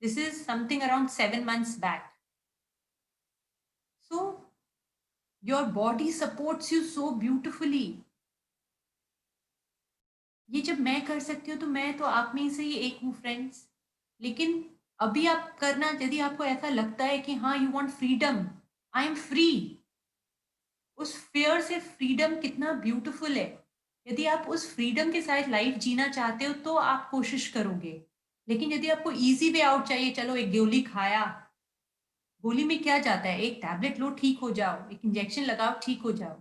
This is something around 7 months back. So your body supports you so beautifully. ये जब मैं कर सकती हूँ तो मैं तो आप में से ही एक हूँ फ्रेंड्स। लेकिन अभी आप करना, यदि आपको ऐसा लगता है कि हाँ you want freedom, I am free, उस फेयर से फ्रीडम कितना ब्यूटीफुल है। यदि आप उस फ्रीडम के साथ लाइफ जीना चाहते हो तो आप कोशिश करोगे। लेकिन यदि आपको इजी वे आउट चाहिए, चलो एक गोली खाया, गोली में क्या जाता है, एक टैबलेट लो ठीक हो जाओ, एक इंजेक्शन लगाओ ठीक हो जाओ,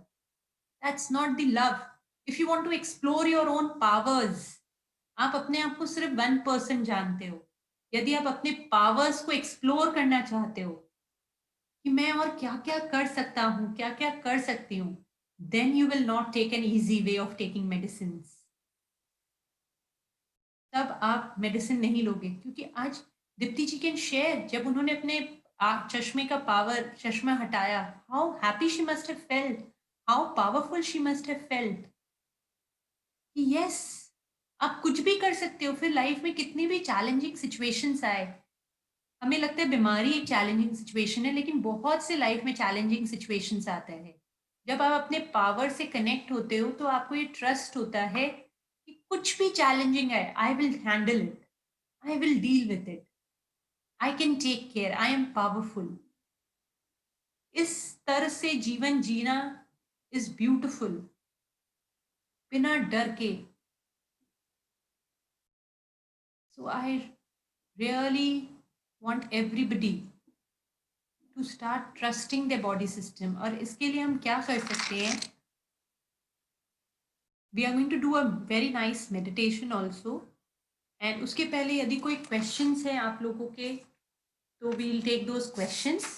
that's not the love. If you want to explore your own powers, आप अपने आप को सिर्फ 1% जानते हो। यदि आप अपने पावर्स को एक्सप्लोर करना चाहते हो कि मैं और क्या क्या कर सकता हूँ, क्या क्या कर सकती हूँ, then you will not take an easy way of taking medicine. तब आप मेडिसिन नहीं लोगे, क्योंकि आज दीप्ति जी कैन शेयर, जब उन्होंने अपने चश्मे का पावर, चश्मा हटाया, how happy she must have felt, how powerful she must have felt कि यस, आप कुछ भी कर सकते हो। फिर लाइफ में कितनी भी चैलेंजिंग सिचुएशंस आए, हमें लगता है बीमारी एक चैलेंजिंग सिचुएशन है, लेकिन बहुत से लाइफ में चैलेंजिंग सिचुएशंस आते हैं। जब आप अपने पावर से कनेक्ट होते हो तो आपको ये ट्रस्ट होता है कि कुछ भी चैलेंजिंग है, I will handle it, I will deal with it, I can take care, I am powerful. इस तरह से जीवन जीना इज ब्यूटिफुल, बिना डर के। So I really want everybody to start trusting the body system. और इसके लिए हम क्या कर सकते हैं, we are going to do a very nice meditation also. And उसके पहले यदि कोई क्वेश्चंस हैं आप लोगों के, तो we will take those questions.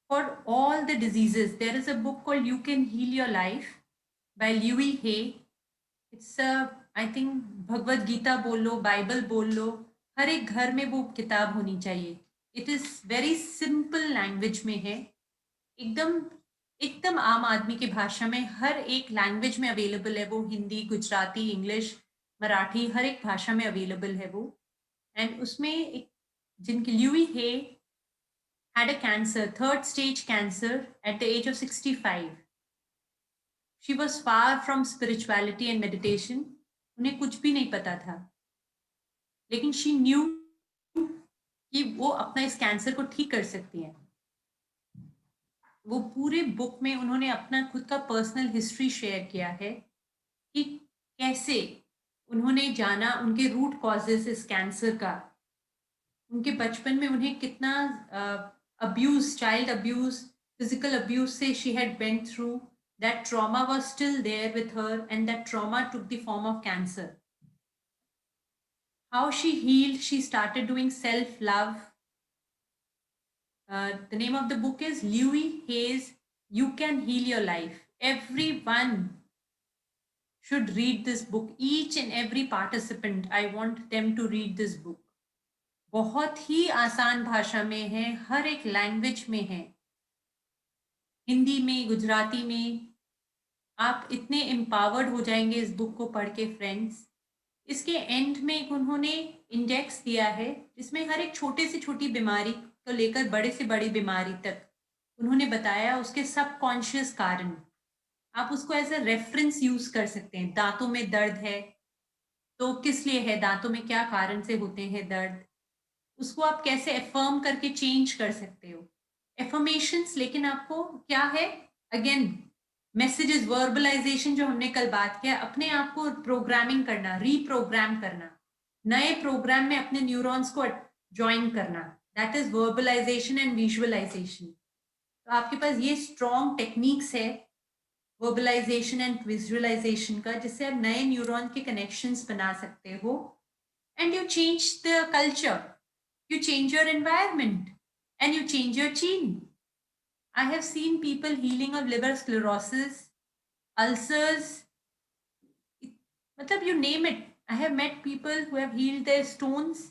For all the diseases, there is a book called You Can Heal Your Life by Louis Hay. It's a, I think, Bhagavad Gita बोल लो, बाइबल बोल लो, हर एक घर में वो किताब होनी चाहिए। It is very simple language में है, एकदम एकदम आम आदमी की भाषा में, हर एक लैंग्वेज में अवेलेबल है वो, हिंदी, गुजराती, इंग्लिश, मराठी, हर एक भाषा में अवेलेबल है वो। एंड उसमें एक, जिनकी ल्यूई है had a cancer, third stage cancer at the age of 65. She was far from spirituality and meditation. उन्हें कुछ भी नहीं पता था, लेकिन she knew कि वो अपना इस कैंसर को ठीक कर सकती हैं। वो पूरे बुक में उन्होंने अपना खुद का पर्सनल हिस्ट्री शेयर किया है कि कैसे उन्होंने जाना उनके रूट कॉजेस इस कैंसर का, उनके बचपन में उन्हें कितना abuse, child abuse, physical abuse से she had went through, that trauma was still there with her and that trauma took the form of cancer. How she healed, she started doing self love. The name of the book is Louis Hay's You Can Heal Your Life. Everyone should read this book. Each and every participant, I want them to read this book. बहुत ही आसान भाषा में है, हर एक लैंग्वेज में है, हिंदी में, गुजराती में। आप इतने एम्पावर्ड हो जाएंगे इस बुक को पढ़ के फ्रेंड्स। इसके एंड में एक उन्होंने इंडेक्स दिया है जिसमें हर एक छोटे से छोटी बीमारी को लेकर बड़े से बड़ी बीमारी तक उन्होंने बताया उसके सबकॉन्शियस कारण। आप उसको एज अ रेफरेंस यूज कर सकते हैं। दांतों में दर्द है तो किस लिए है, दांतों में क्या कारण से होते हैं दर्द, उसको आप कैसे एफर्म करके चेंज कर सकते हो। एफर्मेशंस, लेकिन आपको क्या है, अगेन मैसेजेस, वर्बलाइजेशन जो हमने कल बात किया, अपने आप को प्रोग्रामिंग करना, रीप्रोग्राम करना, नए प्रोग्राम में अपने न्यूरॉन्स को ज्वाइन करना, दैट इज वर्बलाइजेशन एंड विजुअलाइजेशन। तो आपके पास ये स्ट्रॉन्ग टेक्निक्स है वर्बलाइजेशन एंड विजुअलाइजेशन का, जिससे आप नए न्यूरॉन के कनेक्शंस बना सकते हो, and you change the culture, you change your environment, and you change your gene. I have seen people healing of liver sclerosis, ulcers, मतलब you name it. I have met people who have healed their stones.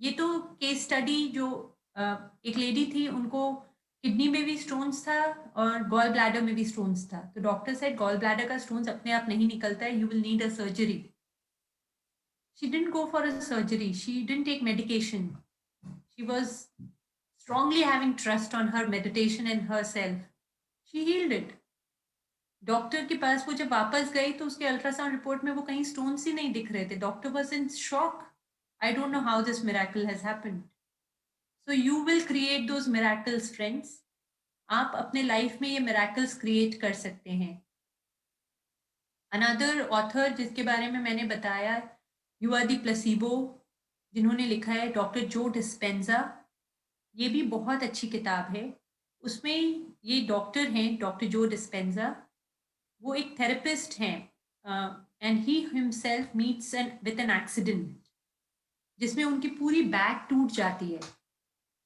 ये तो केस स्टडी जो एक लेडी थी, उनको किडनी में भी स्टोन्स था और गॉल ब्लैडर में भी स्टोन्स था, तो डॉक्टर सेड गॉल ब्लैडर का स्टोन्स अपने आप नहीं निकलता है, you will need a surgery. She didn't go for a surgery, she didn't take medication, she was strongly having trust on her meditation and herself. She healed it. Doctor के पास वो जब वापस गई तो उसके अल्ट्रासाउंड रिपोर्ट में वो कहीं स्टोन्स ही नहीं दिख रहे थे। Doctor was in shock. I don't know how this miracle has happened. So you will create those miracles friends. आप अपने लाइफ में ये मिरेकल्स क्रिएट कर सकते हैं। अनदर ऑथर जिसके बारे में मैंने बताया, यू आर द प्लेसिबो, जिन्होंने लिखा है डॉक्टर जो डिस्पेंजा, ये भी बहुत अच्छी किताब है। उसमें ये डॉक्टर हैं, डॉक्टर जो डिस्पेंजा, वो एक थेरेपिस्ट हैं, and he himself meets an with an accident जिसमें उनकी पूरी बैक टूट जाती है।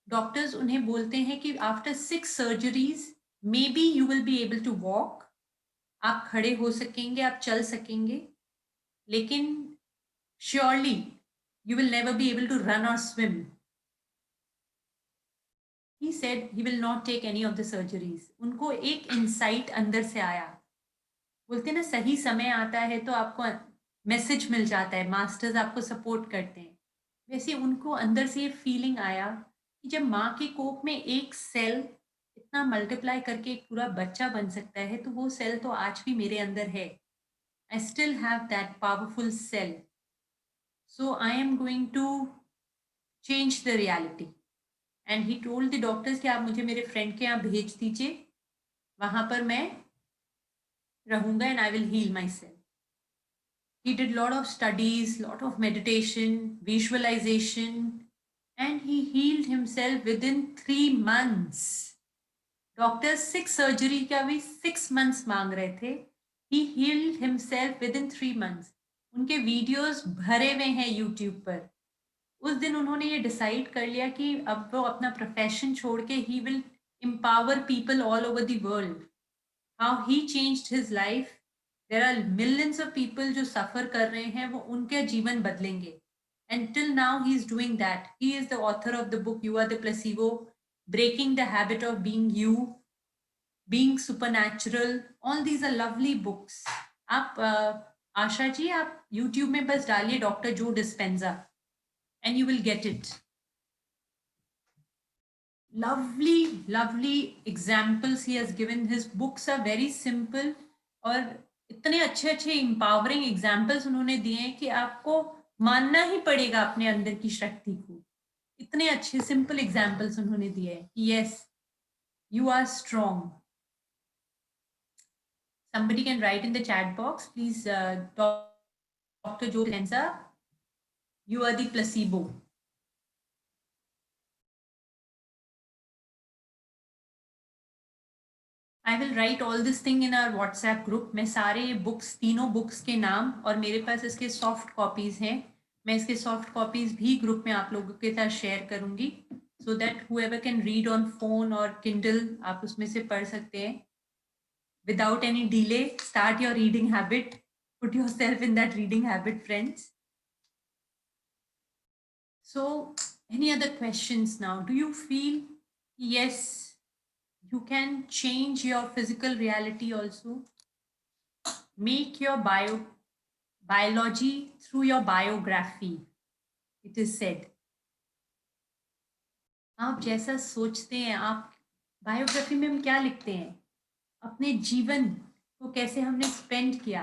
डॉक्टर्स उन्हें बोलते हैं कि after 6 surgeries maybe you will be able to walk, आप खड़े हो सकेंगे, आप चल सकेंगे, लेकिन surely you will never be able to run और swim. He said he will not take any of the surgeries. उनको एक इंसाइट अंदर से आया। बोलते ना सही समय आता है तो आपको मैसेज मिल जाता है, मास्टर्स आपको सपोर्ट करते हैं। वैसे उनको अंदर से ये फीलिंग आया कि जब माँ के कोख में एक सेल इतना मल्टीप्लाई करके एक पूरा बच्चा बन सकता है, तो वो सेल तो आज भी मेरे अंदर है। I still have that powerful cell, so I am going to change the reality. And he told the doctors कि आप मुझे मेरे फ्रेंड के यहाँ भेज दीजिए, वहाँ पर मैं रहूँगा, and I will heal myself. He did lot of studies, lot of meditation, visualization, and he healed himself within 3 months. Doctor 6 surgery का भी 6 मंथ्स मांग रहे थे। He healed himself within 3 months. उनके वीडियोस भरे हुए हैं यूट्यूब पर। उस दिन उन्होंने ये डिसाइड कर लिया कि अब वो अपना प्रोफेशन छोड़ के he will empower people all over the world. How he changed his life. There are millions of people जो सफर कर रहे हैं, वो उनके जीवन बदलेंगे। And till now he is doing that. He is the author of the book You Are the Placebo, Breaking the Habit of Being You, Being Supernatural. All these are lovely books. आप आशा जी, आप YouTube में बस डालिए doctor Joe Dispenza and you will get it. Lovely examples he has given. His books are very simple और इतने अच्छे empowering examples उन्होंने दिए हैं कि आपको मानना ही पड़ेगा अपने अंदर की शक्ति को। इतने अच्छे simple examples उन्होंने दिए हैं कि yes, you are strong. Somebody can write in the chat box, please. Dr. Joe Dispenza, you are the placebo. I will write all this thing in our WhatsApp group. मैं सारे बुक्स, तीनों बुक्स के नाम, और मेरे पास इसके सॉफ्ट कॉपीज़ हैं, मैं इसके सॉफ्ट कॉपीज़ भी ग्रुप में आप लोगों के साथ शेयर करूँगी, so that whoever can read on phone और किंडल, आप उसमें से पढ़ सकते हैं। Without any delay start your reading habit, put yourself in that reading habit friends. So any other questions now? Do you feel yes, you can change your physical reality also? Make your biology through your biography, it is said. आप जैसा सोचते हैं, आप बायोग्राफी में हम क्या लिखते हैं, अपने जीवन को कैसे हमने स्पेंड किया,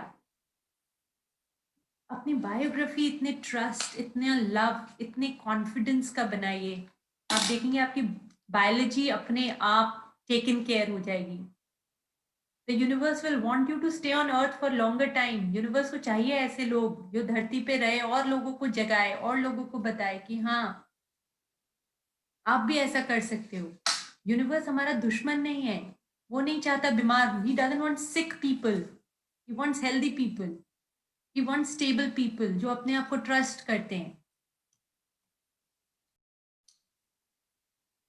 अपनी बायोग्राफी इतने ट्रस्ट, इतने लव, इतने कॉन्फिडेंस का बनाइए। आप देखेंगे आपकी बायोलॉजी अपने आप टेकन केयर हो जाएगी। The universe will want you to stay on earth for longer time. Universe को चाहिए ऐसे लोग जो धरती पे रहे और लोगों को जगाए और लोगों को बताए कि हाँ, आप भी ऐसा कर सकते हो। यूनिवर्स हमारा दुश्मन नहीं है। वो नहीं चाहता बीमार। He doesn't want sick people, he wants healthy people, he wants stable people जो अपने आप को ट्रस्ट करते हैं।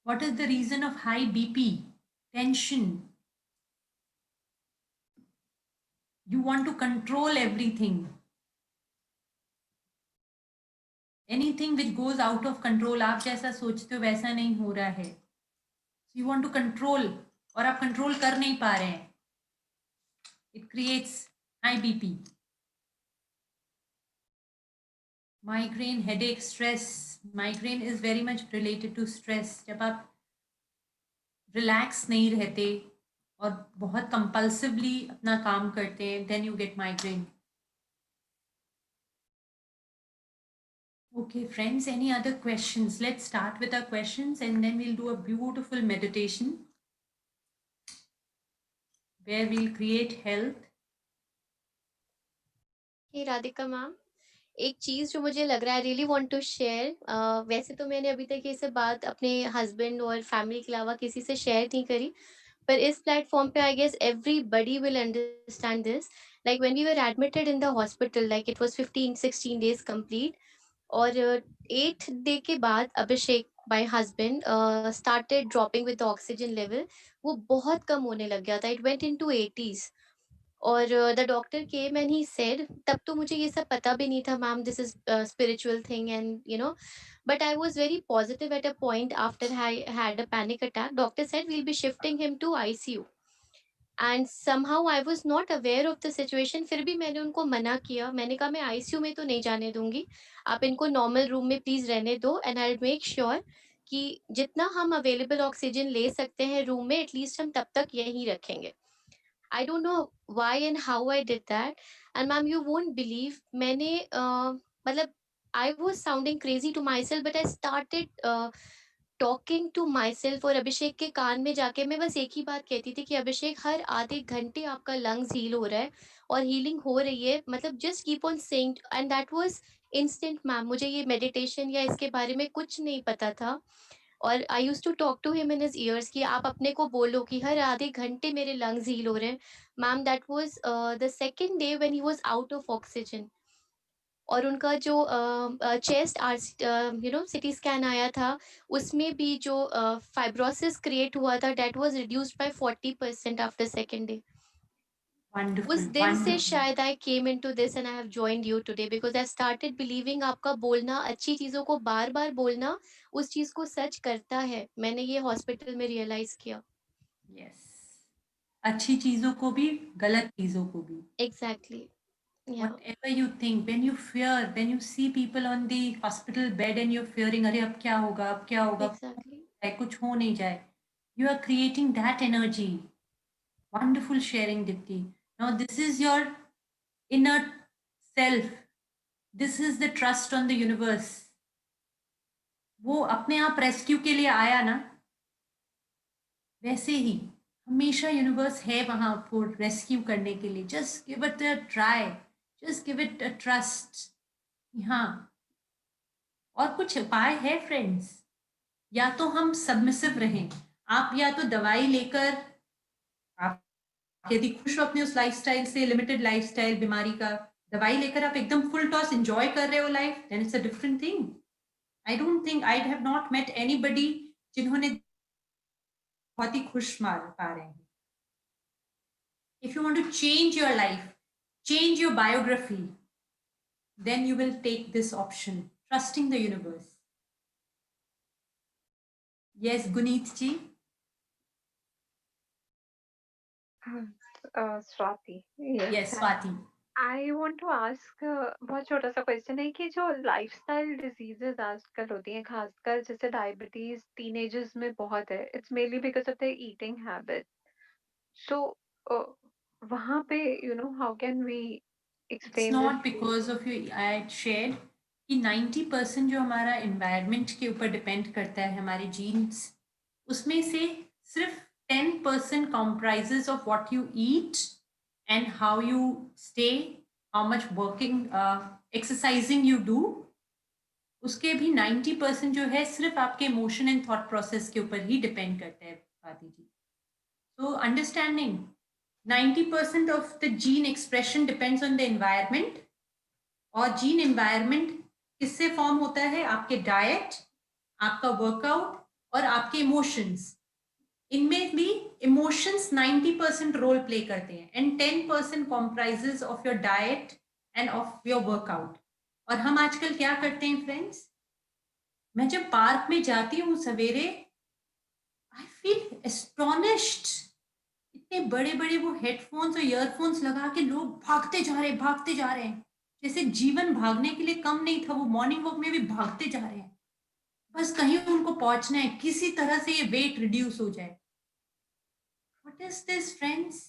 What is the reason of high BP? Tension. You want to control everything. Anything which goes out of control, आप जैसा सोचते हो वैसा नहीं हो रहा है। So you want to control, और आप कंट्रोल कर नहीं पा रहे हैं। It creates high BP. Migraine, headache, stress. Migraine is very much related to stress. जब आप रिलैक्स नहीं रहते और बहुत कंपल्सिवली अपना काम करते हैं, then you get migraine. Okay, friends, any other questions? Let's start with our questions and then we'll do a beautiful meditation where we'll create health. Hey Radhika ma'am, एक चीज़ जो मुझे लग रहा है, I really want to share. वैसे तो मैंने अभी तक ये सब बात अपने हस्बैंड और फैमिली के अलावा किसी से शेयर नहीं करी, पर इस प्लेटफॉर्म पे I guess everybody will understand this. Like when we were admitted in the hospital, like it was 15-16 days complete, और 8th डे के बाद Abhishek my husband started dropping with the oxygen level. वो बहुत कम होने लग गया था, इट वेंट इनटू 80s। और the doctor came and he said, तब तो मुझे ये सब पता भी नहीं था ma'am, this is spiritual thing and but I was very positive at a point after I had a panic attack. Doctor said we'll be shifting him to ICU, and somehow I was not aware of the situation. फिर भी मैंने उनको मना किया, मैंने कहा मैं आईसीयू में तो नहीं जाने दूंगी, आप इनको नॉर्मल रूम में प्लीज रहने दो, एंड आई मेक श्योर कि जितना हम अवेलेबल ऑक्सीजन ले सकते हैं रूम में, एटलीस्ट हम तब तक यहीं रखेंगे। I don't know why and how I did that. And ma'am, you won't believe, मैंने मतलब I was sounding crazy to myself, but I started talking to myself, और अभिषेक के कान में जाके मैं बस एक ही बात कहती थी कि अभिषेक, हर आधे घंटे आपका लंग्स हील हो रहा है और हीलिंग हो रही है, मतलब just keep on saying, and that was instant ma'am. मुझे ये मेडिटेशन या इसके बारे में कुछ नहीं पता था, और I use to talk to him in his ears कि आप अपने को बोलो कि हर आधे घंटे मेरे लंग्स हील हो रहे हैं। Ma'am, that was the second day when he was out of oxygen, और उनका जो चेस्ट सिटी स्कैन आया था, उसमें भी जो फाइब्रोसिस क्रिएट हुआ था, that was reduced by 40% after second day. उस Wonderful, दिन से wonderful. शायद I came into this and I have joined you today, because I started believing आपका बोलना, अच्छी चीज़ों को बार-बार बोलना उस चीज़ को सच करता है। मैंने ये हॉस्पिटल में रियलाइज़ किया। Yes. अच्छी चीजों को भी, गलत चीजों को भी। एग्ज़ैक्टली, या Whatever you think, when you fear, when you see people on the hospital bed and you're fearing, अरे अब क्या होगा, अब क्या होगा, एग्ज़ैक्टली। कुछ हो नहीं जाए, you are creating that energy. Wonderful sharing, Dipti. Now this is your inner self. This is the trust on the universe. वो अपने आप रेस्क्यू के लिए आया ना, वैसे ही हमेशा यूनिवर्स है वहां आपको रेस्क्यू करने के लिए। Just give it a try, just give it a trust. हाँ, और कुछ उपाय है फ्रेंड्स। या तो हम सबमिसिव रहें, आप या तो दवाई लेकर, आप यदि खुश हो अपने उस लाइफस्टाइल से, लिमिटेड लाइफस्टाइल बीमारी का, दवाई लेकर आप एकदम फुल टॉस एंजॉय कर रहे हो life, then it's a different thing. I don't think I have not met anybody जिन्होंने बहुत ही खुश मार पा रहे हैं। If you want to change your life, change your biography, then you will take this option, trusting the universe. Yes, Guneet ji. Swati, yes. Yes, Swati. I want to ask, बहुत छोटा सा क्वेश्चन है कि जो लाइफस्टाइल डिजीजेस आजकल होती हैं, खासकर जैसे डायबिटीज टीनेजर्स में बहुत है, it's mainly because of the eating habit. So वहाँ पे how can we it's explain not this because of you I shared कि 90% जो हमारा इन्वायरमेंट के ऊपर डिपेंड करता है, हमारे जीन्स, उसमें से सिर्फ 10% comprises of what you eat and how you stay, how much working exercising you do. उसके भी 90% जो है सिर्फ आपके इमोशन एंड थॉट प्रोसेस के ऊपर ही डिपेंड करता है Swati ji. So understanding 90% of the gene expression depends on the environment. और जीन एनवायरनमेंट किससे फॉर्म होता है? आपके डाइट, आपका वर्कआउट और आपके इमोशंस. इनमें भी इमोशंस 90% रोल प्ले करते हैं and 10% comprises of your diet end of your workout. और हम आजकल क्या करते हैं फ्रेंड्स? मैं जब पार्क में जाती हूँ सवेरे, आई फील एस्टोनिश्ड. इतने बड़े बड़े वो हेडफोन्स और ईयरफोन्स लगा के लोग भागते जा रहे हैं, जैसे जीवन भागने के लिए कम नहीं था. वो मॉर्निंग वॉक में भी भागते जा रहे हैं, बस कहीं उनको पहुंचना है, किसी तरह से ये वेट रिड्यूस हो जाए. What is this friends?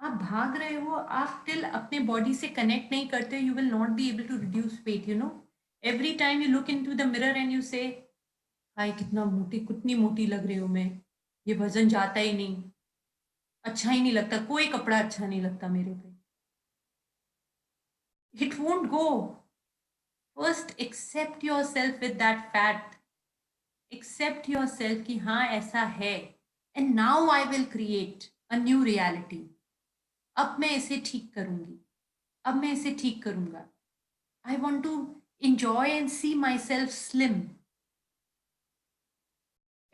आप भाग रहे हो, आप टिल अपने बॉडी से कनेक्ट नहीं करते, you will not be able to reduce weight. You know, every time you look into the mirror and you say, हाय कितना मोटी, कितनी मोटी लग रही हूँ मैं, ये वजन जाता ही नहीं, अच्छा ही नहीं लगता, कोई कपड़ा अच्छा नहीं लगता मेरे पे. It won't go. First accept yourself with that fact. Accept yourself कि हाँ ऐसा है. And now I will create a new reality. अब मैं इसे ठीक करूंगी, अब मैं इसे ठीक करूंगा. I want to enjoy and see myself slim.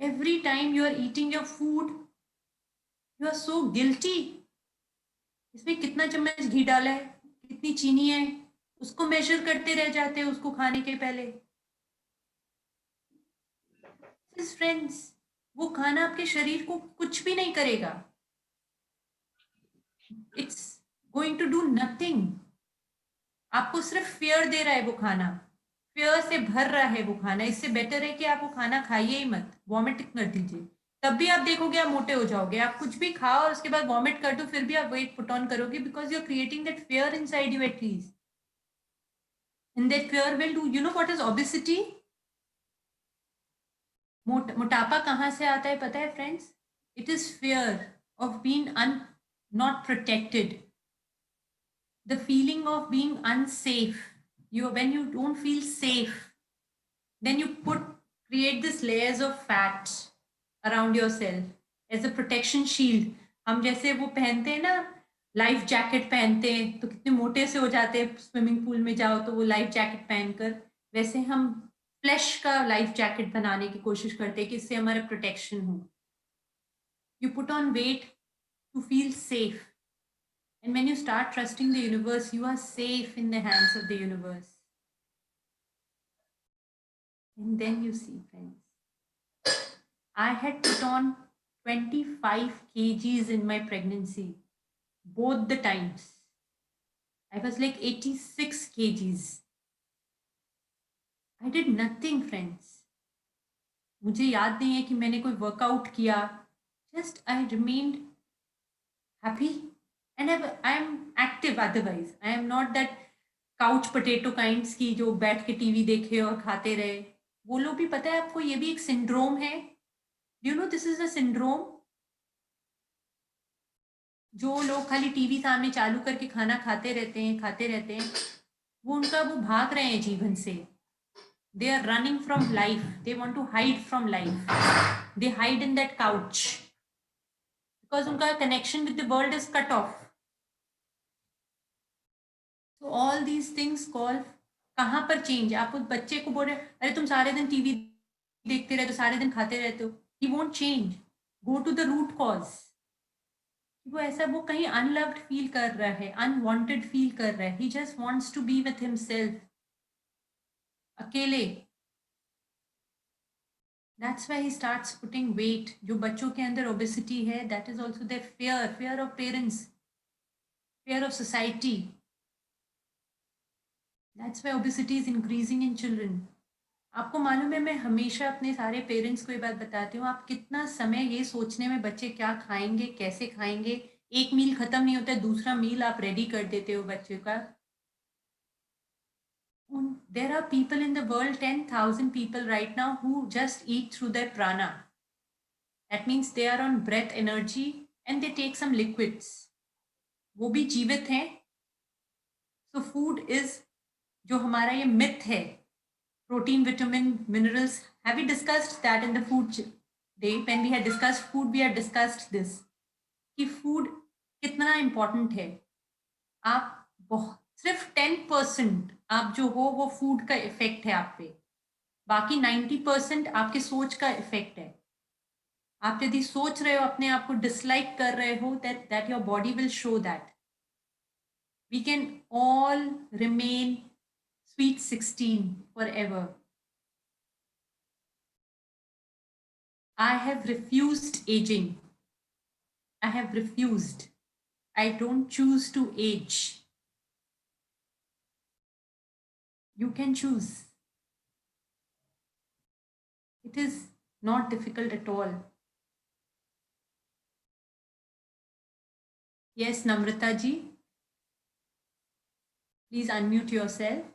Every time you are eating your food, you are so guilty. इसमें कितना चम्मच घी डाला है, कितनी चीनी है, उसको मेजर करते रह जाते हैं उसको खाने के पहले. फ्रेंड्स, वो खाना आपके शरीर को कुछ भी नहीं करेगा. It's going to do nothing. आपको सिर्फ फियर दे रहा है वो खाना, फियर से भर रहा है वो खाना. इससे बेटर है कि आप वो खाना खाइए ही मत, वॉमिट कर दीजिए. तब भी आप देखोगे आप मोटे हो जाओगे. आप कुछ भी खाओ और उसके बाद वॉमिट कर दो, फिर भी आप वेट पुट ऑन करोगे, because you are creating that fear inside you at least. And that fear will do, you know what is obesity? मोटापा कहाँ से आता है पता है friends? It is fear of being not protected, the feeling of being unsafe. When you don't feel safe, then you create this layers of fat around yourself as a protection shield. हम जैसे वो पहनते हैं ना, लाइफ जैकेट पहनते हैं तो कितने मोटे से हो जाते हैं, स्विमिंग पूल में जाओ तो वो लाइफ जैकेट पहनकर, वैसे हम फ्लैश का लाइफ जैकेट बनाने की कोशिश करते हैं कि इससे हमारा प्रोटेक्शन हो. You put on weight to feel safe. And when you start trusting the universe, you are safe in the hands of the universe. And then you see, friends, I had put on 25 kgs in my pregnancy, both the times. I was like 86 kgs. I did nothing, friends. मुझे याद नहीं है कि मैंने कोई वर्कआउट किया. Just I remained happy. And I am active otherwise. I am not that couch potato kinds की जो बैठ के टीवी देखे और खाते रहे. वो लोग भी, पता है आपको, ये भी एक सिंड्रोम है. Do you know this is a syndrome? जो लोग खाली टीवी सामने चालू करके खाना खाते रहते हैं, वो उनका वो भाग रहे हैं जीवन से. They are running from life. They want to hide from life. They hide in that couch because उनका connection with the world is cut off. तो ऑल दीज थिंग्स कॉल, कहाँ पर चेंज? आप उस बच्चे को बोल रहे अरे तुम सारे दिन टीवी देखते रहते हो, सारे दिन खाते रहते हो, he won't change. Go to the root cause. वो ऐसा, वो कहीं अनलव्ड फील कर रहा है, अनवांटेड फील कर रहा है. He just wants to be with himself, अकेले. That's why he starts putting weight. जो बच्चों के अंदर ओबेसिटी है, that is also their fear of parents, fear of society. That's why obesity is increasing in children. आपको मालूम है, मैं हमेशा अपने सारे पेरेंट्स को ये बात बताती हूँ, आप कितना समय ये सोचने में, बच्चे क्या खाएंगे, कैसे खाएंगे, एक मील खत्म नहीं होता है, दूसरा मील आप रेडी कर देते हो बच्चे का. There are people in the world, 10,000 people right now who just eat through their prana. That means they are on breath energy and they take some liquids. वो भी जीवित हैं. So food is जो हमारा ये myth है, protein, vitamin, minerals. Have we discussed that in the food day? When we had discussed food, we had discussed this. कि food कितना important है. आप सिर्फ 10% आप जो हो वो फूड का इफेक्ट है आप पे. बाकी 90% आपके सोच का इफेक्ट है. आप यदि सोच रहे हो अपने आप को डिसलाइक कर रहे हो, that your body will show that. We can all remain sweet 16 forever. I have refused aging. I have refused. I don't choose to age. You can choose. It is not difficult at all. Yes, Namrata ji. Please unmute yourself.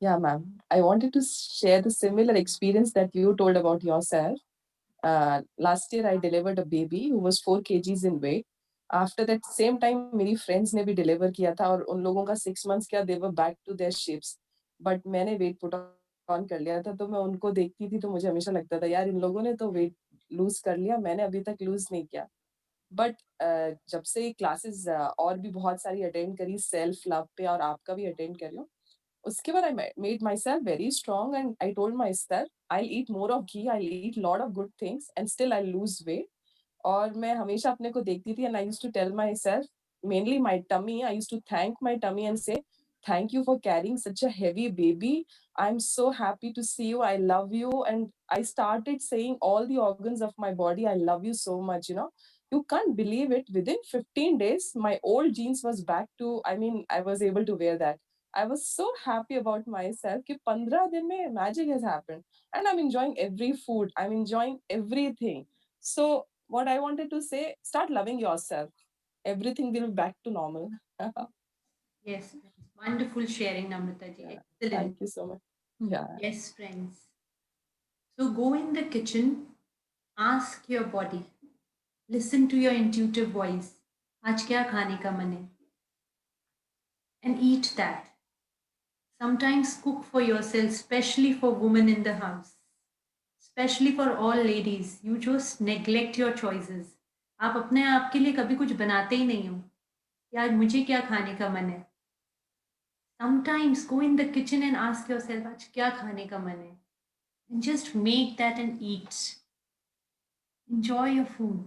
Yeah, ma'am. I wanted to share the similar experience that you told about yourself. Last year, I delivered a baby who was 4 kgs in weight. After that same time, मेरी friends ने भी deliver किया था और उन लोगों का 6 months क्या they were back to their shapes. But मैंने weight put on कर लिया था, तो मैं उनको देखती थी तो मुझे हमेशा लगता था यार इन लोगों ने तो weight lose कर लिया, मैंने अभी तक lose नहीं किया. बट जब से क्लासेस और भी बहुत सारी अटेंड करी सेल्फ लव पे और आपका भी अटेंड कर रही हूँ, उसके बाद I made myself very strong and I told myself I eat more of ghee, I eat lot of good things and still I lose weight. और मैं हमेशा अपने को देखती थी and I used to tell myself, mainly my tummy, I used to thank my tummy and say thank you for carrying such a heavy baby. I'm so happy to see you. I love you. And I started saying all the organs of my body, I love you so much, you know. You can't believe it. Within 15 days, my old jeans was back to, I mean, I was able to wear that. I was so happy about myself कि 15 दिन में magic has happened. And I'm enjoying every food. I'm enjoying everything. So what I wanted to say, start loving yourself. Everything will be back to normal. Yes, wonderful sharing, Namrata ji. Yeah. Excellent. Thank you so much. Yeah. Yes, friends. So go in the kitchen, ask your body, listen to your intuitive voice. आज क्या खाने का मन है? And eat that. Sometimes cook for yourself, especially for women in the house. Especially for all ladies. You just neglect your choices. आप अपने आप के लिए कभी कुछ बनाते ही नहीं हो. यार मुझे क्या खाने का मन है? Sometimes go in the kitchen and ask yourself, आज क्या खाने का मन है? And just make that and eat. Enjoy your food.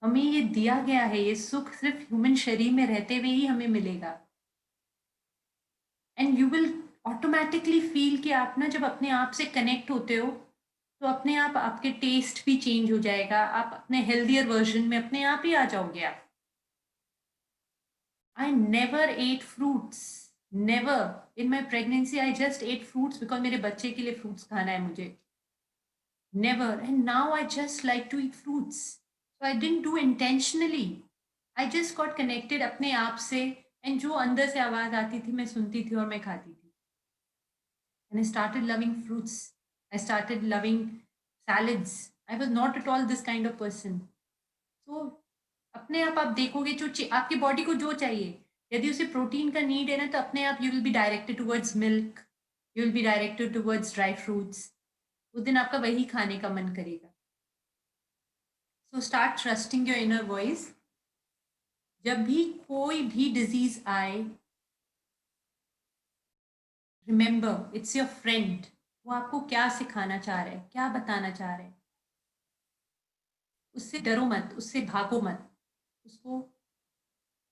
हमें ये दिया गया है, ये सुख सिर्फ ह्यूमन शरीर में रहते हुए ही हमें मिलेगा. And you will automatically feel कि आप ना जब अपने आप से कनेक्ट होते हो तो अपने आप आपके टेस्ट भी चेंज हो जाएगा. आप अपने हेल्दियर वर्जन में अपने आप ही आ जाओगे आप. I never ate fruits. Never. In my pregnancy I just ate fruits because मेरे बच्चे के लिए फ्रूट्स खाना है मुझे. Never. And now I just like to eat fruits. So I didn't do intentionally. I just got connected अपने आप से and जो अंदर से आवाज आती थी मैं सुनती थी और मैं खाती थी. And I started loving fruits. I started loving salads. I was not at all this kind of person. So अपने आप देखोगे जो आपकी बॉडी को जो चाहिए, यदि उसे प्रोटीन का नीड है ना तो अपने आप you will be directed towards milk, you will be directed towards dry fruits. उस दिन आपका वही खाने का मन करेगा. So start trusting your inner voice. जब भी कोई भी डिजीज आए, रिमेंबर इट्स योर फ्रेंड. वो आपको क्या सिखाना चाह रहा है, क्या बताना चाह रहा है. उससे डरो मत, उससे भागो मत, उसको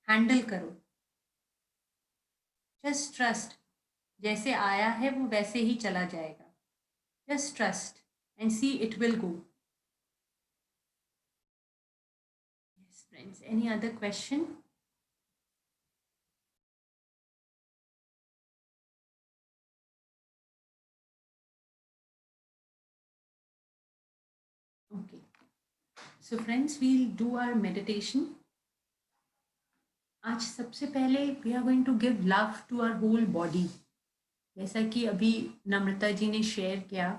हैंडल करो. Just trust. जैसे आया है वो वैसे ही चला जाएगा. Just trust and see it will go. Yes, friends. Any other question? Okay. So friends, we'll do our meditation. आज सबसे पहले we are going to give love to our whole body, जैसा कि अभी नम्रता जी ने शेयर किया,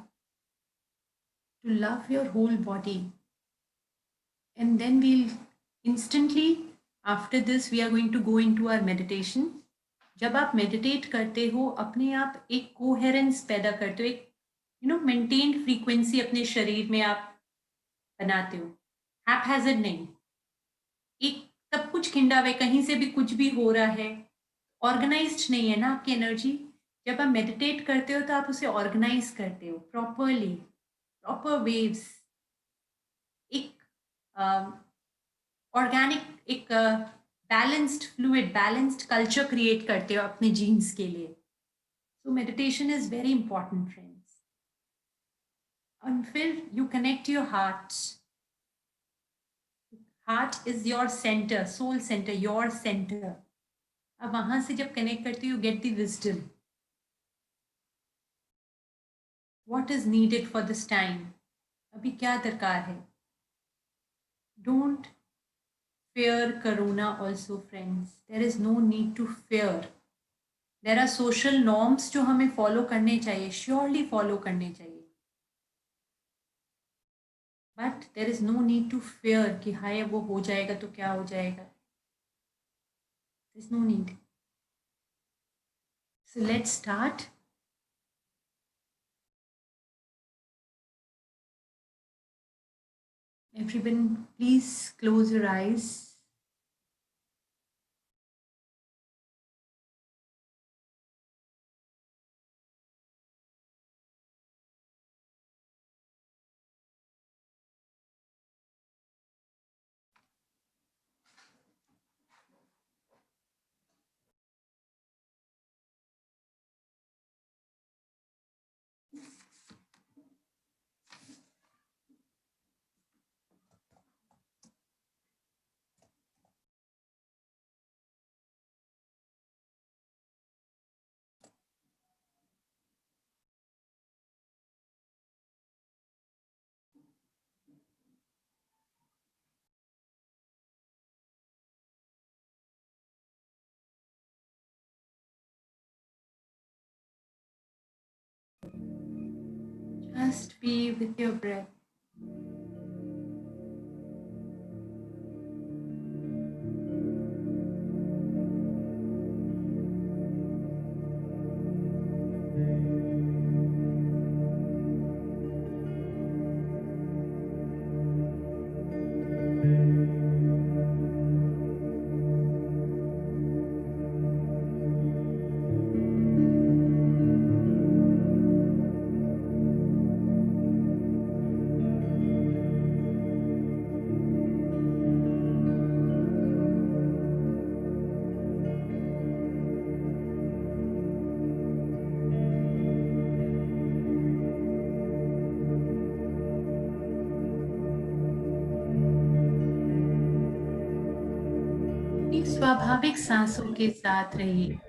to love your whole body. And then we'll instantly after this we are going to go into our meditation. जब आप मेडिटेट करते हो, अपने आप एक कोहेरेंस पैदा करते हो, एक मेंटेन्ड फ्रीक्वेंसी अपने शरीर में आप बनाते हो. हैपहैज़र्ड नहीं, एक सब कुछ खिंडा हुआ, कहीं से भी कुछ भी हो रहा है, ऑर्गेनाइज्ड नहीं है ना आपकी एनर्जी. जब आप मेडिटेट करते हो तो आप उसे ऑर्गेनाइज करते हो प्रॉपरली, प्रॉपर वेव्स, एक ऑर्गेनिक, एक balanced fluid, balanced culture create करते हो अपने जीन्स के लिए. So meditation is very important friends. और फिर you connect your heart. Heart is your centre, soul centre, your centre. अब वहां से जब कनेक्ट करते हो, you get the wisdom. What is needed for this time? अभी क्या दरकार है? Don't fear corona also friends. There is no need to fear. There are social norms जो हमें फॉलो करने चाहिए, श्योरली फॉलो करने चाहिए. But there is no need to fear कि हाय वो हो जाएगा तो क्या हो जाएगा. There is no need. So let's start. Everyone, please close your eyes. Just be with your breath. स्वाभाविक सांसों के साथ रहिए.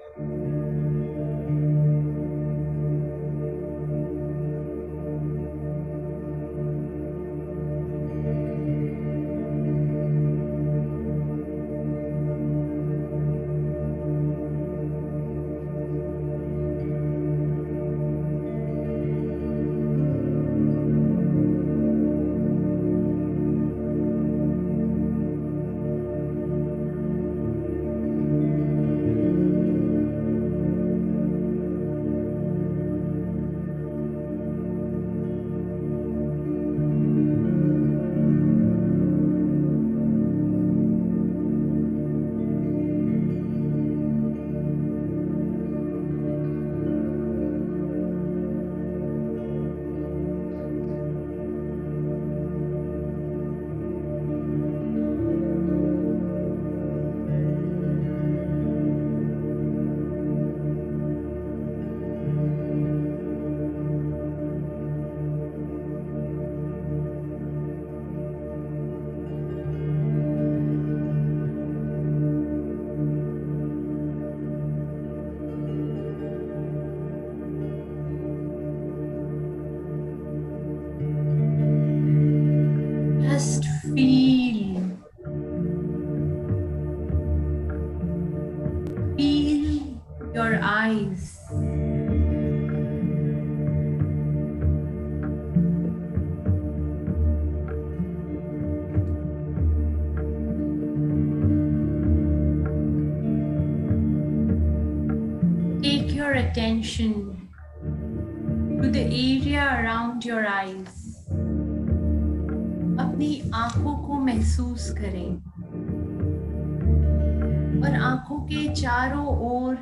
your eyes. Take your attention to the area around your eyes. अपनी आंखों को महसूस करें और आंखों के चारों ओर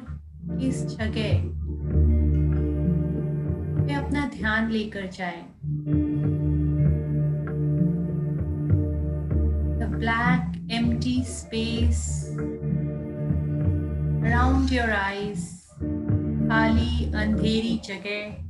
इस जगह पे अपना ध्यान लेकर जाएं। The black empty space around your eyes, खाली अंधेरी जगह।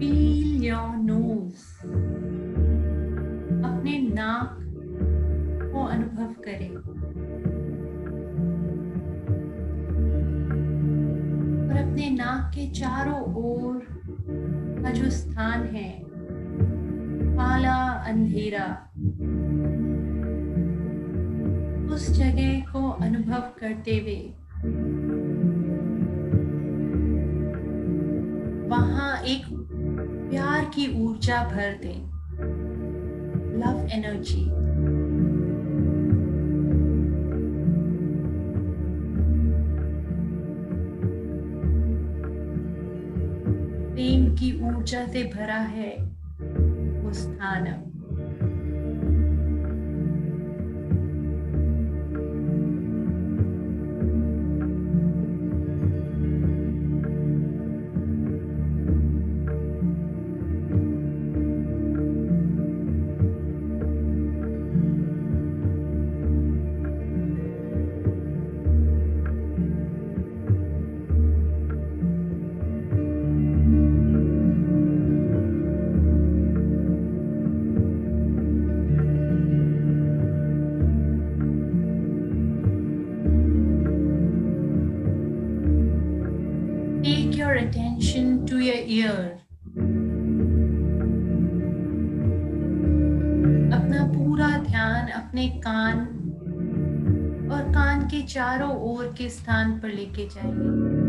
Feel your nose. अपने नाक को अनुभव करें और अपने नाक के चारों ओर का जो स्थान है काला अंधेरा, उस जगह को अनुभव करते हुए वहां एक प्यार की ऊर्जा भर दें, लव एनर्जी। प्रेम की ऊर्जा से भरा है वो स्थान। Take your attention to your ear. अपना पूरा ध्यान अपने कान और कान के चारों ओर के स्थान पर लेके जाइए।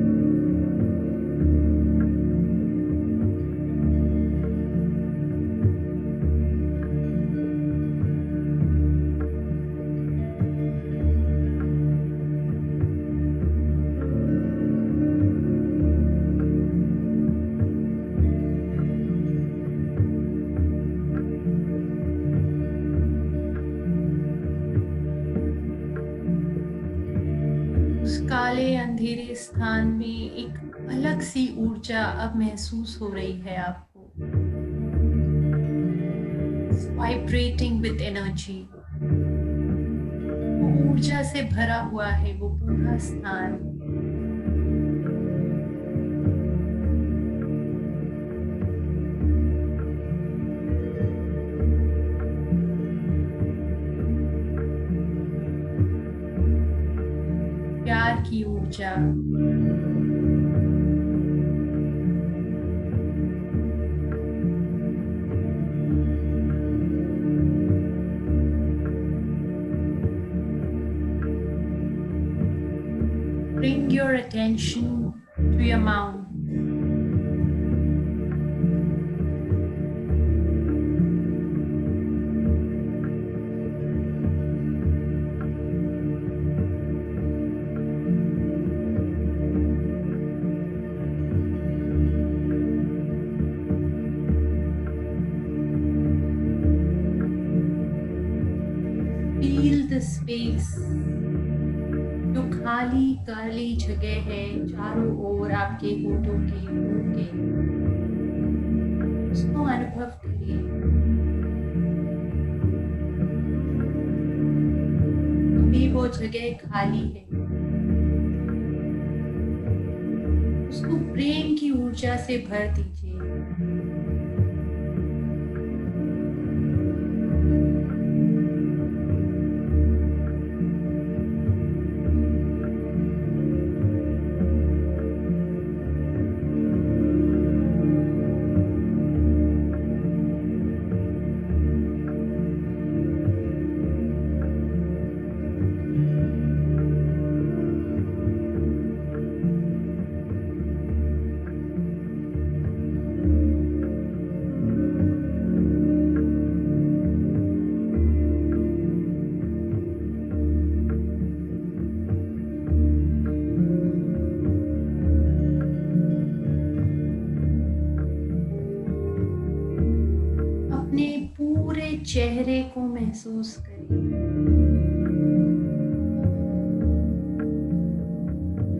काले अंधेरे स्थान में एक अलग सी ऊर्जा अब महसूस हो रही है आपको, वाइब्रेटिंग विद एनर्जी। वो ऊर्जा से भरा हुआ है वो पूरा स्थान। प्यार की ऊर्जा, bring your attention to your mouth. Space, जो खाली काली जगह है चारों ओर आपके होठों के मुंह के, उसको अनुभव करिए। अभी वो जगह खाली है, उसको प्रेम की ऊर्जा से भर दीजिए। अपने पूरे चेहरे को महसूस करिए।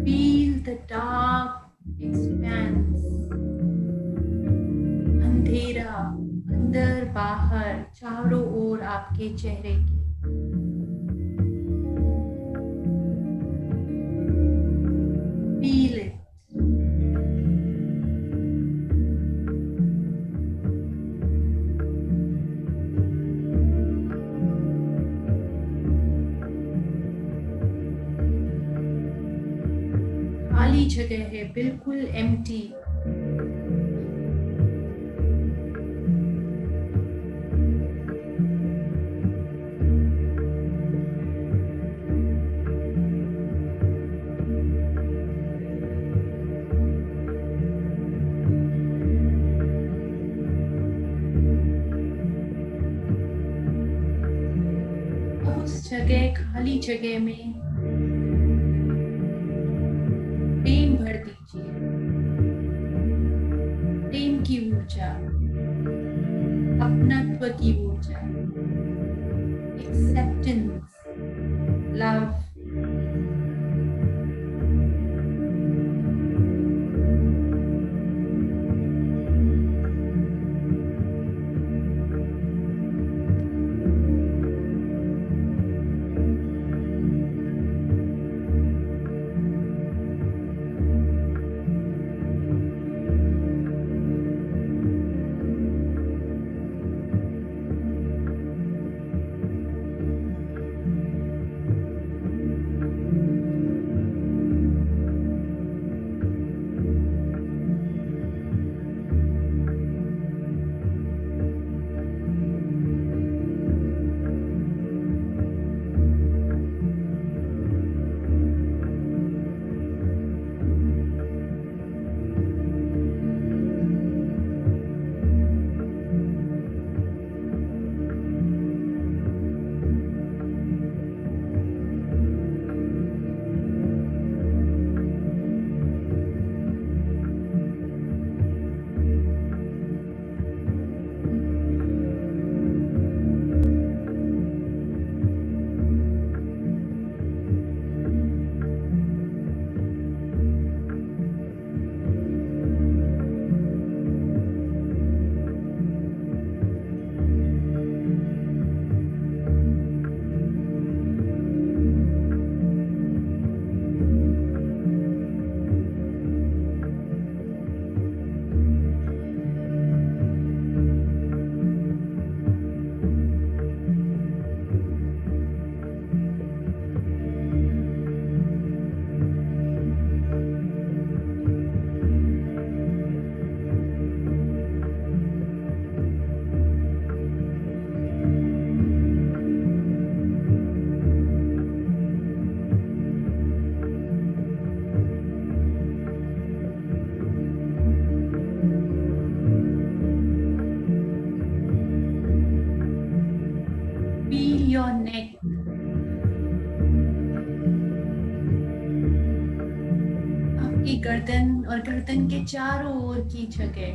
फील द डार्क एक्सपेंस, अंधेरा अंदर बाहर चारों ओर आपके चेहरे के। Feel it. खाली जगह है, बिल्कुल एम्प्टी। अब उस जगह, खाली जगह में प्रेम भर दीजिए। प्रेम की ऊर्जा, अपनत्व की ऊर्जा, एक्सेप्टेंस, लव। your neck. आपकी गर्दन और गर्दन के चारों ओर की जगह,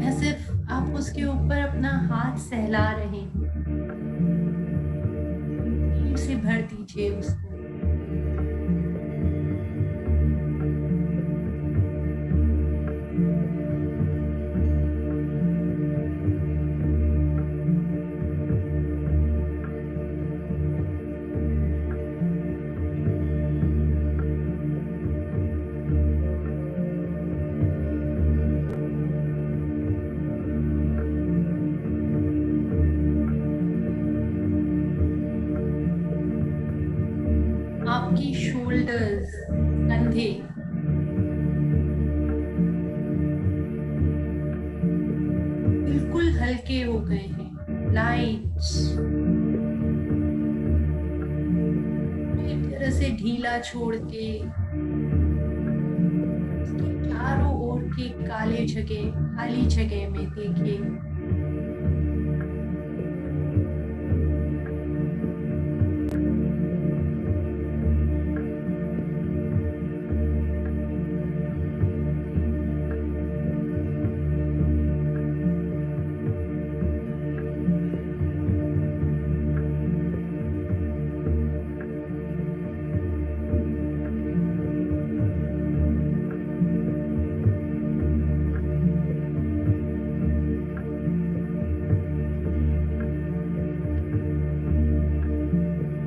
ऐसे आप उसके ऊपर अपना हाथ सहला रहे हैं। भर दीजिए उसको। आपकी शोल्डर्स, कंधे बिल्कुल हल्के हो गए हैं, लाइट्स एक तरह से ढीला छोड़ के उसके चारों ओर के काले जगह, खाली जगह में देखिए।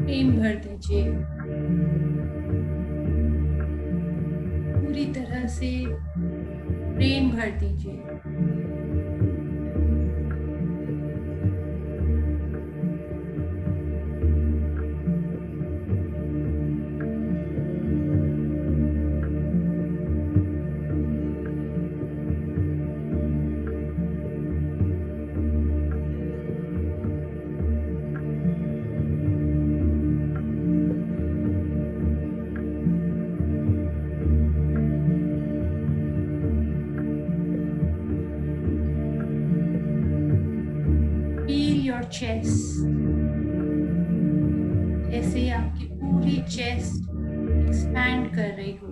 प्रेम भर दीजिए, पूरी तरह से प्रेम भर दीजिए। Feel your chest, जैसे आपकी पूरी चेस्ट एक्सपैंड कर रही हो।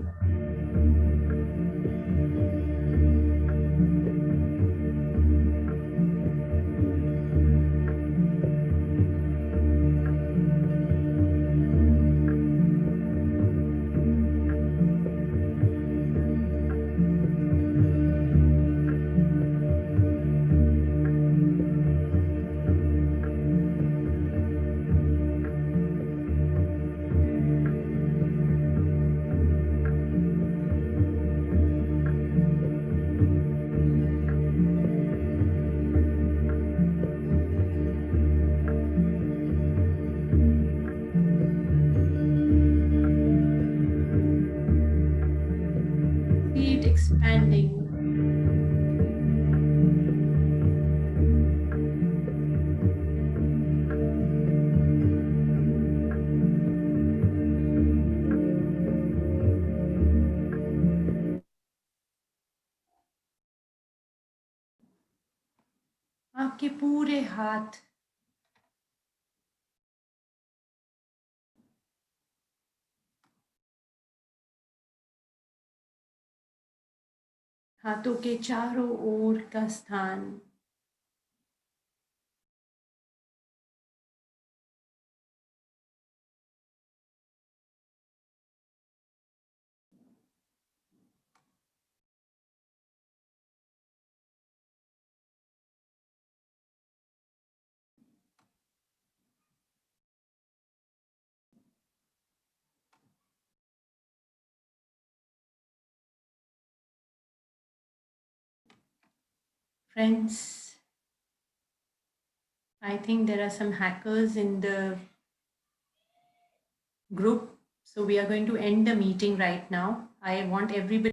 See it expanding. आपके पूरे हाथ हाथों के चारों ओर का स्थान Friends, I think there are some hackers in the group, so we are going to end the meeting right now. I want everybody